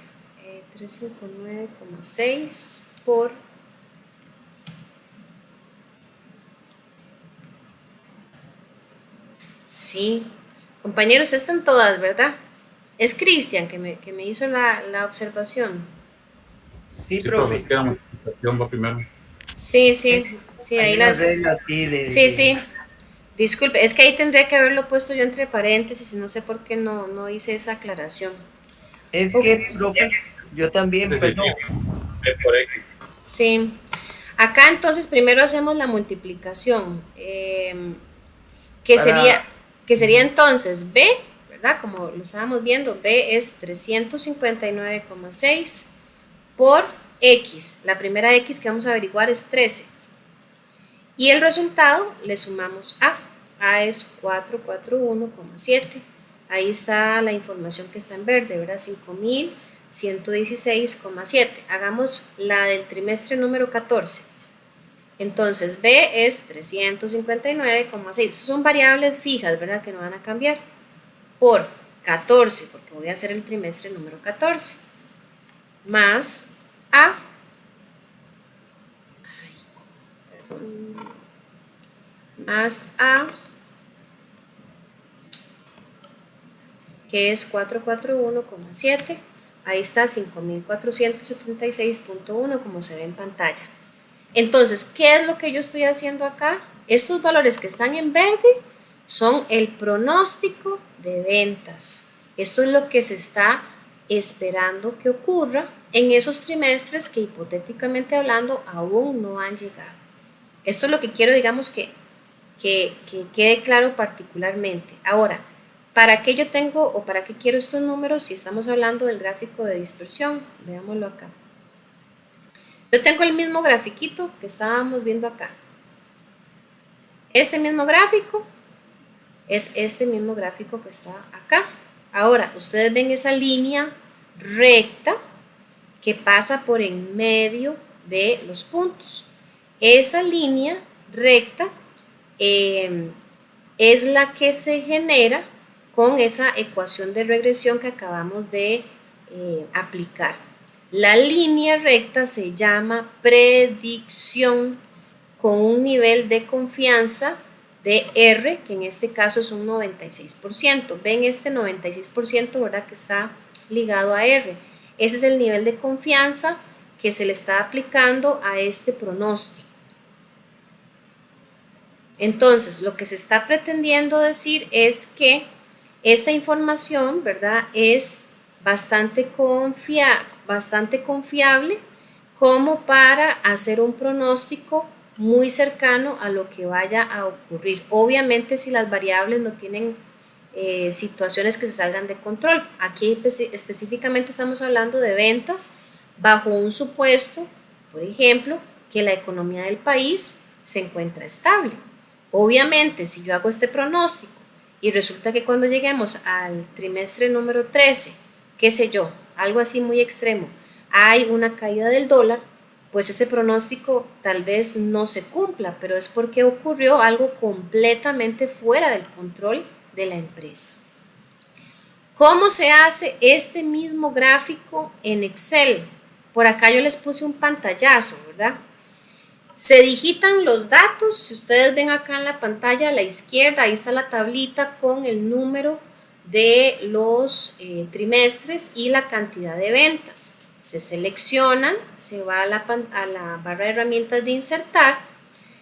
359,6 por... Sí, compañeros, están todas, ¿verdad? Es Cristian que me hizo la observación.
Sí,
Sí,
profe.
es que la multiplicación va primero.
Sí, ahí
Hay
las...
unas reglas aquí
Sí, disculpe, es que ahí tendría que haberlo puesto yo entre paréntesis y no sé por qué no hice esa aclaración.
Es que, profe, yo también,
Sí,
perdón.
B por X.
Sí, acá entonces primero hacemos la multiplicación, que sería entonces B, ¿verdad? Como lo estábamos viendo, B es 359,6 por X. La primera X que vamos a averiguar es 13. Y el resultado le sumamos A. A es 441,7. Ahí está la información que está en verde, ¿verdad? 5.116,7. Hagamos la del trimestre número 14. Entonces, B es 359,6. Son variables fijas, ¿verdad? Que no van a cambiar. Por 14, porque voy a hacer el trimestre número 14. Más A. Ay, perdón. más A, que es 441,7. Ahí está 5476.1 como se ve en pantalla. Entonces, ¿qué es lo que yo estoy haciendo acá? Estos valores que están en verde son el pronóstico de ventas. Esto es lo que se está esperando que ocurra en esos trimestres que hipotéticamente hablando aún no han llegado. Esto es lo que quiero, digamos, que quede claro particularmente. Ahora, ¿para qué yo tengo o para qué quiero estos números si estamos hablando del gráfico de dispersión? Veámoslo acá. Yo tengo el mismo grafiquito que estábamos viendo acá. Este mismo gráfico es este mismo gráfico que está acá. Ahora, ustedes ven esa línea recta que pasa por en medio de los puntos. Esa línea recta es la que se genera con esa ecuación de regresión que acabamos de aplicar. La línea recta se llama predicción con un nivel de confianza de R, que en este caso es un 96%. Ven este 96%, ¿verdad? Que está ligado a R. Ese es el nivel de confianza que se le está aplicando a este pronóstico. Entonces, lo que se está pretendiendo decir es que esta información, ¿verdad?, es bastante confiable como para hacer un pronóstico muy cercano a lo que vaya a ocurrir. Obviamente, si las variables no tienen situaciones que se salgan de control. Aquí específicamente estamos hablando de ventas bajo un supuesto, por ejemplo, que la economía del país se encuentra estable. Obviamente, si yo hago este pronóstico y resulta que cuando lleguemos al trimestre número 13, qué sé yo, algo así muy extremo, hay una caída del dólar, pues ese pronóstico tal vez no se cumpla, pero es porque ocurrió algo completamente fuera del control de la empresa. ¿Cómo se hace este mismo gráfico en Excel? Por acá yo les puse un pantallazo, ¿verdad? Se digitan los datos, si ustedes ven acá en la pantalla a la izquierda, ahí está la tablita con el número de los trimestres y la cantidad de ventas. Se seleccionan, se va a la barra de herramientas de insertar,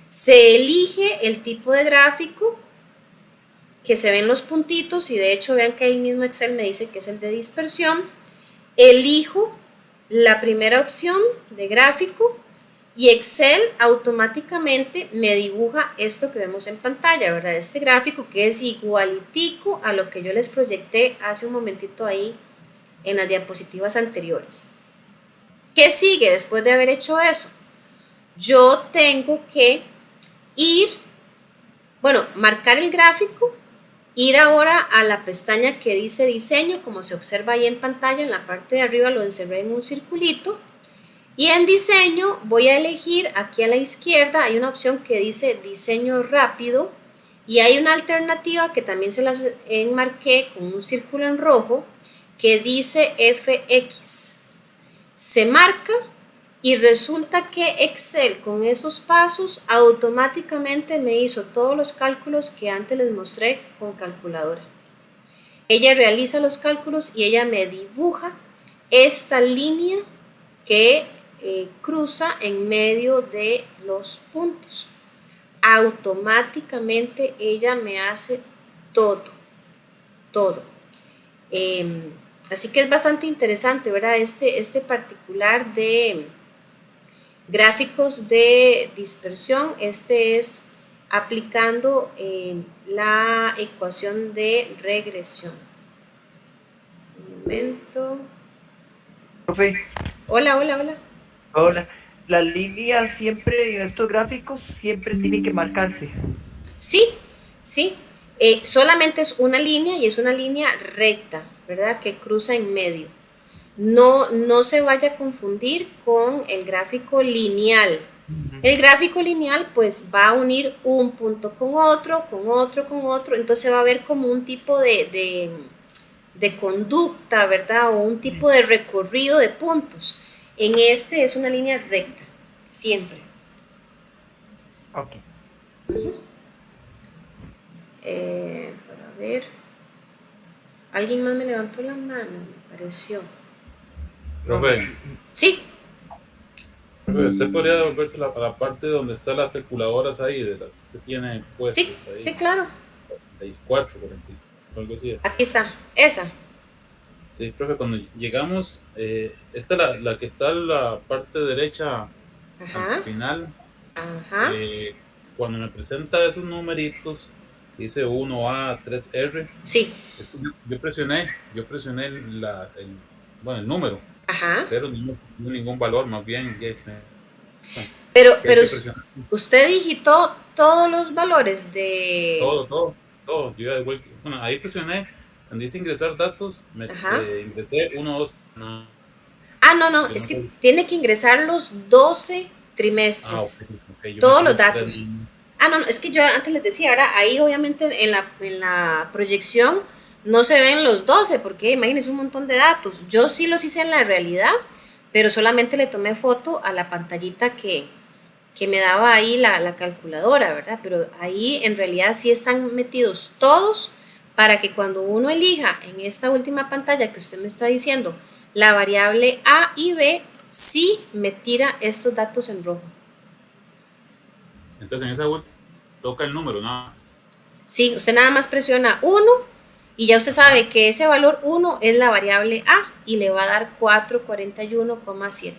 se elige el tipo de gráfico, que se ven los puntitos y de hecho vean que ahí mismo Excel me dice que es el de dispersión. Elijo la primera opción de gráfico y Excel automáticamente me dibuja esto que vemos en pantalla, ¿verdad? Este gráfico que es igualitico a lo que yo les proyecté hace un momentito ahí en las diapositivas anteriores. ¿Qué sigue después de haber hecho eso? Yo tengo que marcar el gráfico, ir ahora a la pestaña que dice diseño, como se observa ahí en pantalla, en la parte de arriba lo encerré en un circulito, y en diseño voy a elegir aquí a la izquierda, hay una opción que dice diseño rápido, y hay una alternativa que también se las enmarqué con un círculo en rojo, que dice FX. Se marca y resulta que Excel con esos pasos automáticamente me hizo todos los cálculos que antes les mostré con calculadora. Ella realiza los cálculos y ella me dibuja esta línea que cruza en medio de los puntos. Automáticamente ella me hace todo. Así que es bastante interesante, ¿verdad? Este particular de gráficos de dispersión, este es aplicando la ecuación de regresión. Un momento.
Profe.
Hola.
Hola. Las líneas siempre en estos gráficos siempre tienen que marcarse.
Sí. Solamente es una línea y es una línea recta, ¿verdad? Que cruza en medio. No se vaya a confundir con el gráfico lineal. El gráfico lineal pues va a unir un punto con otro, entonces va a haber como un tipo de conducta, ¿verdad? O un tipo de recorrido de puntos. En este es una línea recta, siempre.
Ok.
Para ver. Alguien más me levantó la mano, me pareció.
Profe,
Sí,
usted podría devolverse a la parte donde están las calculadoras ahí, de las que usted tiene puestas
sí,
ahí,
sí, claro.
44, 45, algo así es.
Aquí está, esa.
Sí, profe, cuando llegamos, esta es la que está en la parte derecha al
Ajá,
final.
ajá.
Cuando me presenta esos numeritos, dice 1A, 3R,
Sí,
yo presioné bueno, el número,
ajá.
pero no ningún valor, más bien, ¿qué hay
Pero
que presionar?
usted digitó todos los valores de...
Todo. Yo igual bueno, ahí presioné, donde dice ingresar datos,
Ajá.
ingresé 1, 2, no,
Ah, no, no,
yo
es
no
que
sé.
tiene que ingresar los 12
Ok,
trimestres,
yo
todos
metí
los
los tres
datos.
niños.
Ah, no, no, es que yo antes les decía, ahora ahí obviamente en la proyección no se ven los 12 porque imagínense un montón de datos. Yo sí los hice en la realidad, pero solamente le tomé foto a la pantallita que me daba ahí la calculadora, ¿verdad? Pero ahí en realidad sí están metidos todos para que cuando uno elija en esta última pantalla que usted me está diciendo la variable A y B, sí me tira estos datos en rojo.
Entonces en esa última toca el número nada más.
Sí, usted nada más presiona 1 y ya usted
Ajá.
sabe que ese valor 1 es la variable A y le va a dar 441,7.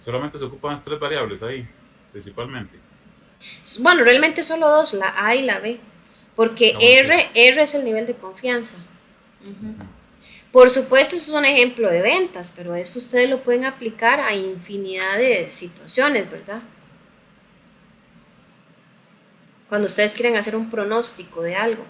Solamente se ocupan las tres variables ahí, principalmente.
Bueno, realmente solo dos, la A y la B, porque
Ah, bueno, sí.
R es el nivel de confianza. Ujú.
Ujú.
Por supuesto, eso es un ejemplo de ventas, pero esto ustedes lo pueden aplicar a infinidad de situaciones, ¿verdad? Cuando ustedes quieren hacer un pronóstico de algo.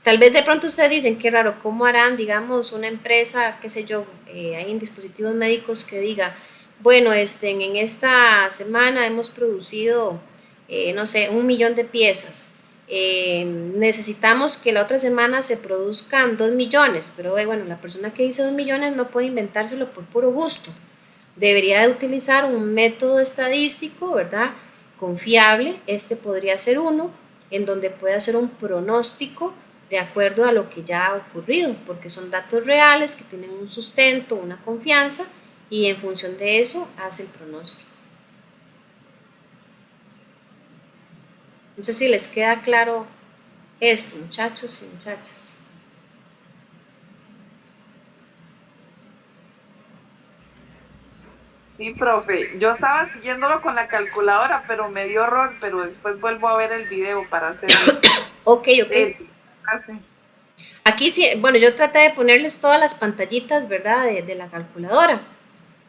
Tal vez de pronto ustedes dicen, qué raro, ¿cómo harán, digamos, una empresa, qué sé yo, hay en dispositivos médicos que diga, bueno, en esta semana hemos producido, no sé, 1 millón de piezas. Necesitamos que la otra semana se produzcan 2 millones, pero bueno, la persona que dice 2 millones no puede inventárselo por puro gusto. Debería de utilizar un método estadístico, ¿verdad? Confiable, este podría ser uno, en donde puede hacer un pronóstico de acuerdo a lo que ya ha ocurrido, porque son datos reales que tienen un sustento, una confianza, y en función de eso hace el pronóstico. No sé si les queda claro esto, muchachos y muchachas.
Sí, profe, yo estaba siguiéndolo con la calculadora, pero me dio error, pero después vuelvo a ver el video para hacer
Ok, ok.
el clase.
Aquí sí, bueno, yo traté de ponerles todas las pantallitas, ¿verdad? De la calculadora.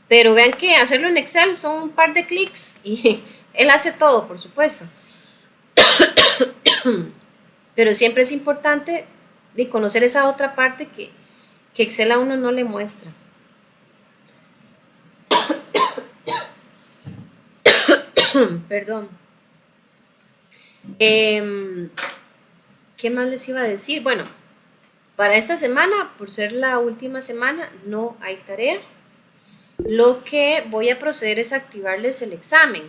Pero vean que hacerlo en Excel son un par de clics y él hace todo, por supuesto. Pero siempre es importante de conocer esa otra parte que Excel a uno no le muestra. Perdón. ¿Qué más les iba a decir? Bueno, para esta semana, por ser la última semana, no hay tarea. Lo que voy a proceder es activarles el examen.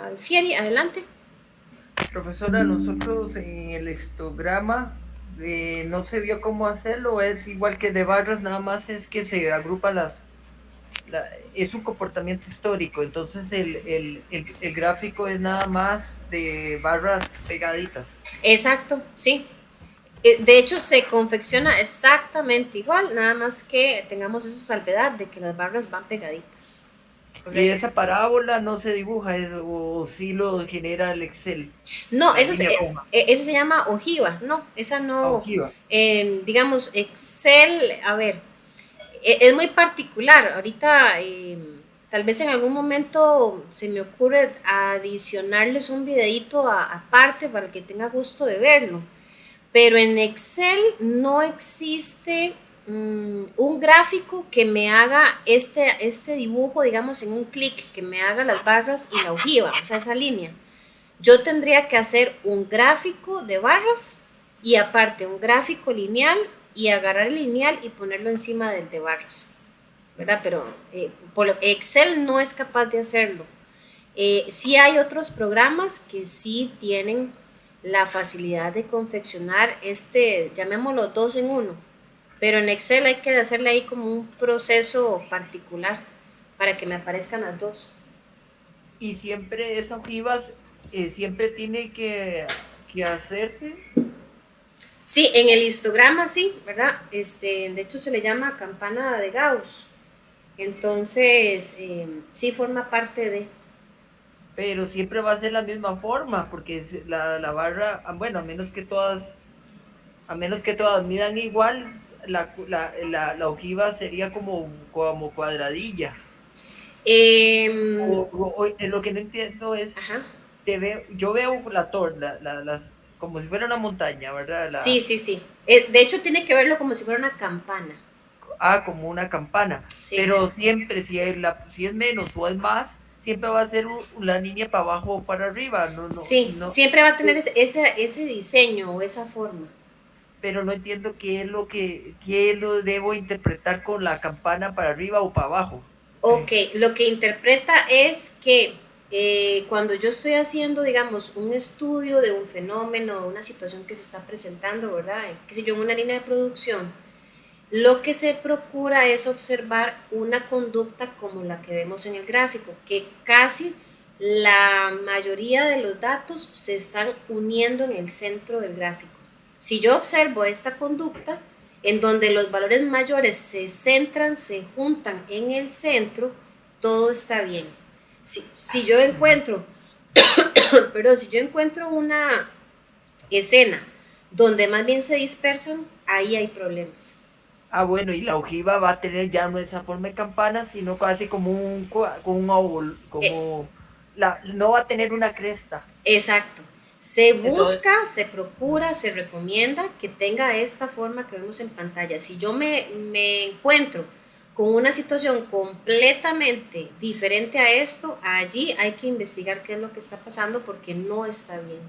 Alfieri, adelante.
Profesora, nosotros en el histograma no se vio cómo hacerlo, es igual que de barras, nada más es que se agrupa es un comportamiento histórico, entonces el gráfico es nada más de barras pegaditas.
Exacto, sí. De hecho, se confecciona exactamente igual, nada más que tengamos esa salvedad de que las barras van pegaditas.
Y
Correcto.
esa parábola no se dibuja, o sí lo genera el Excel,
No,
la línea roja,
esa se llama ojiva, no, esa no,
ojiva.
digamos, Excel, a ver, es muy particular. Ahorita, tal vez en algún momento se me ocurre adicionarles un videito aparte para que tenga gusto de verlo. Pero en Excel no existe un gráfico que me haga este dibujo, digamos, en un clic, que me haga las barras y la ojiva, o sea, esa línea. Yo tendría que hacer un gráfico de barras y aparte un gráfico lineal y agarrar el lineal y ponerlo encima del de barras, ¿verdad? Pero Excel no es capaz de hacerlo. Sí hay otros programas que sí tienen la facilidad de confeccionar llamémoslo 2 en uno, pero en Excel hay que hacerle ahí como un proceso particular para que me aparezcan las dos.
Y siempre esas ojivas siempre tiene que hacerse.
Sí, en el histograma sí, ¿verdad? De hecho se le llama campana de Gauss. Entonces, sí forma parte de...
Pero siempre va a ser la misma forma, porque la barra, bueno, a menos que todas midan igual, la ojiva sería como cuadradilla.
Em,
Lo que no entiendo es,
ajá.
yo veo la torre, como si fuera una montaña, ¿verdad?
Sí, sí, sí. De hecho, tiene que verlo como si fuera una campana.
Como una campana,
Sí.
pero siempre, si es menos o es más, siempre va a ser la línea para abajo o para arriba,
Sí,
no,
siempre va a tener ese diseño o esa forma.
pero no entiendo qué lo debo interpretar con la campana para arriba o para abajo.
Ok, lo que interpreta es que cuando yo estoy haciendo, digamos, un estudio de un fenómeno, una situación que se está presentando, ¿verdad? Qué sé yo, en una línea de producción, lo que se procura es observar una conducta como la que vemos en el gráfico, que casi la mayoría de los datos se están uniendo en el centro del gráfico. Si yo observo esta conducta, en donde los valores mayores se centran, se juntan en el centro, todo está bien. Si yo encuentro, perdón, si yo encuentro una escena donde más bien se dispersan, ahí hay problemas.
Bueno, y la ojiva va a tener ya no esa forma de campana, sino casi como un óvulo,
Eh,
no va a tener una cresta.
exacto. Se
Entonces,
busca, se procura, se recomienda que tenga esta forma que vemos en pantalla. Si yo me encuentro con una situación completamente diferente a esto, allí hay que investigar qué es lo que está pasando porque no está bien.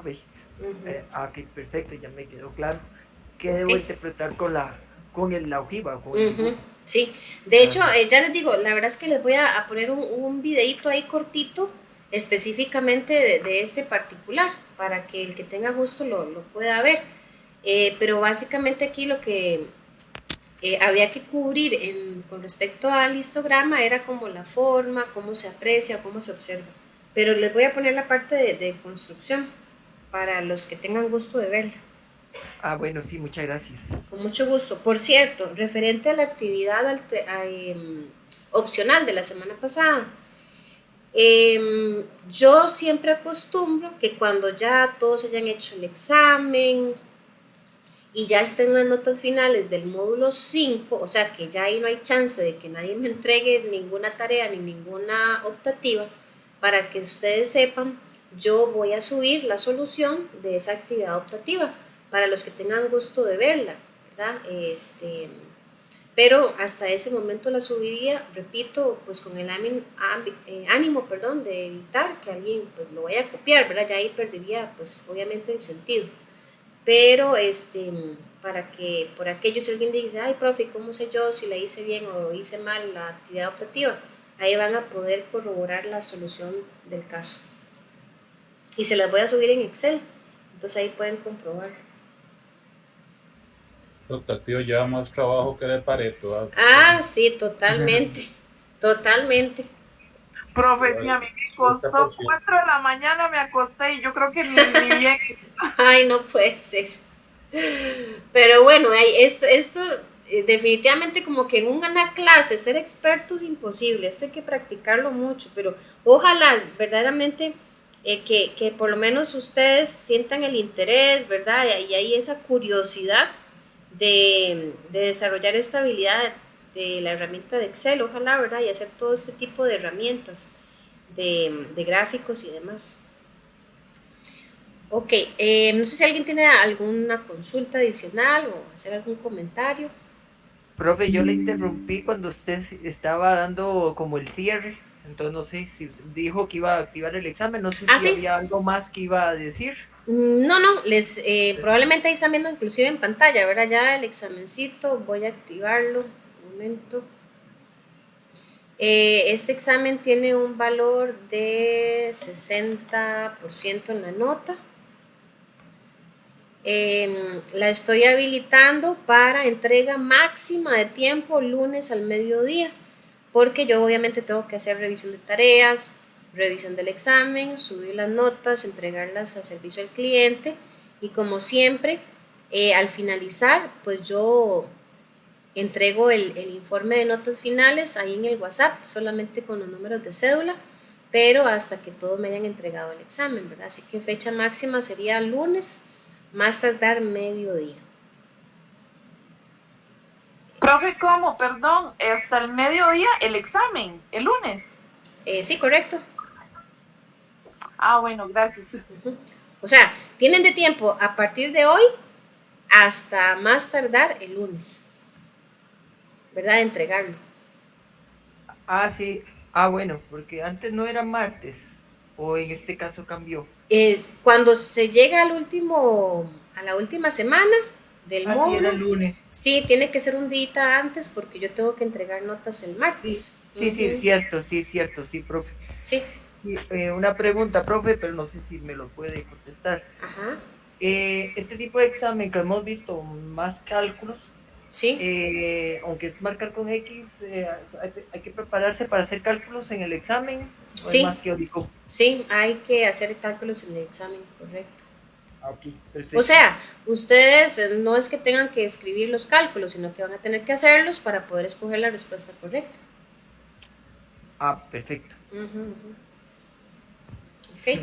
ve.
Ujú.
Ok, perfecto, ya me quedó claro. ¿Qué
Ok.
debo interpretar con la ojiva, con el
Ujú,
dibujo?
sí, de hecho,
Ajá.
ya les digo, la verdad es que les voy a poner un videito ahí cortito, específicamente de este particular, para que el que tenga gusto lo pueda ver. Pero básicamente aquí lo que había que cubrir con respecto al histograma era como la forma, cómo se aprecia, cómo se observa. Pero les voy a poner la parte de construcción para los que tengan gusto de verla.
Bueno, sí, muchas gracias.
Con mucho gusto. Por cierto, referente a la actividad opcional de la semana pasada, yo siempre acostumbro que cuando ya todos hayan hecho el examen y ya estén las notas finales del módulo 5, o sea que ya ahí no hay chance de que nadie me entregue ninguna tarea ni ninguna optativa, para que ustedes sepan, yo voy a subir la solución de esa actividad optativa para los que tengan gusto de verla, ¿verdad? Pero hasta ese momento la subiría, repito, pues con el ánimo, perdón, de evitar que alguien pues, lo vaya a copiar, ¿verdad? Ya ahí perdería, pues, obviamente el sentido. Pero para que por aquello si alguien dice, ay, profe, ¿cómo sé yo si la hice bien o hice mal la actividad optativa? Ahí van a poder corroborar la solución del caso. Y se las voy a subir en Excel, entonces ahí pueden comprobar.
Eso optativo lleva más trabajo que de Pareto, ¿verdad?
Ah, sí, totalmente, totalmente.
Profe, sí,
Lleva
a mí me costó
30%.
4 de la mañana, me acosté y yo creo que ni bien.
Ay, no puede ser. Pero bueno, esto definitivamente como que en una clase ser experto es imposible, esto hay que practicarlo mucho, pero ojalá verdaderamente que por lo menos ustedes sientan el interés, ¿verdad? Y hay esa curiosidad de desarrollar esta habilidad de la herramienta de Excel, ojalá, ¿verdad? Y hacer todo este tipo de herramientas de gráficos y demás. Ok, no sé si alguien tiene alguna consulta adicional o hacer algún comentario.
Profe, yo le interrumpí cuando usted estaba dando como el cierre, entonces no sé si dijo que iba a activar el examen, no sé
Ah,
si
sí.
había algo más que iba a decir.
No, probablemente ahí están viendo inclusive en pantalla, ¿verdad? Ya el examencito, voy a activarlo. Un momento. Este examen tiene un valor de 60% en la nota. La estoy habilitando para entrega máxima de tiempo lunes al mediodía, porque yo obviamente tengo que hacer revisión de tareas, revisión del examen, subir las notas, entregarlas a servicio al cliente y como siempre, al finalizar, pues yo entrego el informe de notas finales ahí en el WhatsApp, solamente con los números de cédula, pero hasta que todos me hayan entregado el examen, ¿verdad? Así que fecha máxima sería lunes, más tardar mediodía.
Profe, ¿cómo? Perdón, hasta el mediodía el examen, el lunes.
Sí, correcto.
Ah, bueno, gracias.
O sea, tienen de tiempo a partir de hoy hasta más tardar el lunes, ¿verdad? De entregarlo.
Ah, sí. Ah, bueno, porque antes no era martes, o en este caso cambió.
Cuando se llega a la última semana del
Así era
módulo,
el lunes.
sí, tiene que ser un día antes porque yo tengo que entregar notas el martes.
Sí, cierto, sí, profe.
Sí.
Y, una pregunta, profe, pero no sé si me lo puede contestar.
Ajá.
Este tipo de examen que hemos visto, más cálculos,
Sí.
aunque es marcar con X, hay que prepararse para hacer cálculos en el examen, o es
Sí.
más teórico.
Sí, hay que hacer cálculos en el examen, correcto.
Ok, perfecto.
O sea, ustedes no es que tengan que escribir los cálculos, sino que van a tener que hacerlos para poder escoger la respuesta correcta.
Ah, perfecto.
Ok.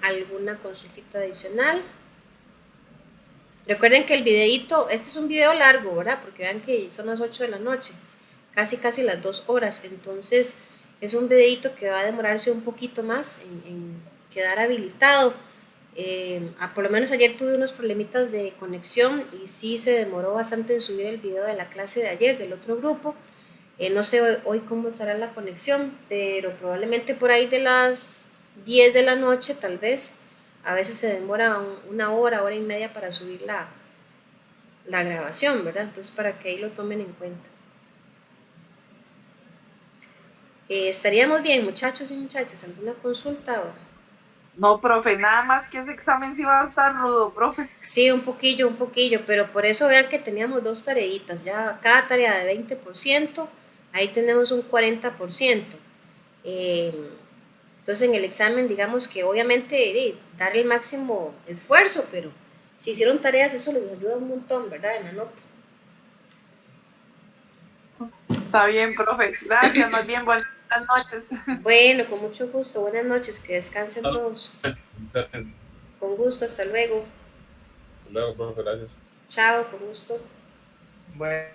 ¿Alguna consultita adicional? Recuerden que el videíto, este es un video largo, ¿verdad? Porque vean que son las 8 de la noche, casi las 2 horas. Entonces, es un videíto que va a demorarse un poquito más en quedar habilitado. Por lo menos ayer tuve unos problemitas de conexión y sí se demoró bastante en subir el video de la clase de ayer del otro grupo. No sé hoy cómo estará la conexión, pero probablemente por ahí de las 10 de la noche tal vez. A veces se demora una hora y media para subir la grabación, ¿verdad? Entonces para que ahí lo tomen en cuenta. ¿Estaríamos bien, muchachos y muchachas? ¿Alguna consulta?
No, profe, nada más que ese examen sí va a estar rudo, profe.
Sí, un poquillo, pero por eso vean que teníamos 2 tareitas, ya cada tarea de 20%, ahí tenemos un 40%. Entonces en el examen, digamos que obviamente dar el máximo esfuerzo, pero si hicieron tareas, eso les ayuda un montón, ¿verdad? En la nota.
Está bien, profe. Gracias, más bien, buenas noches.
Bueno, con mucho gusto, buenas noches, que descansen todos.
Gracias.
Con gusto, hasta luego.
Hasta luego, profe, gracias.
Chao, con gusto.
Bueno.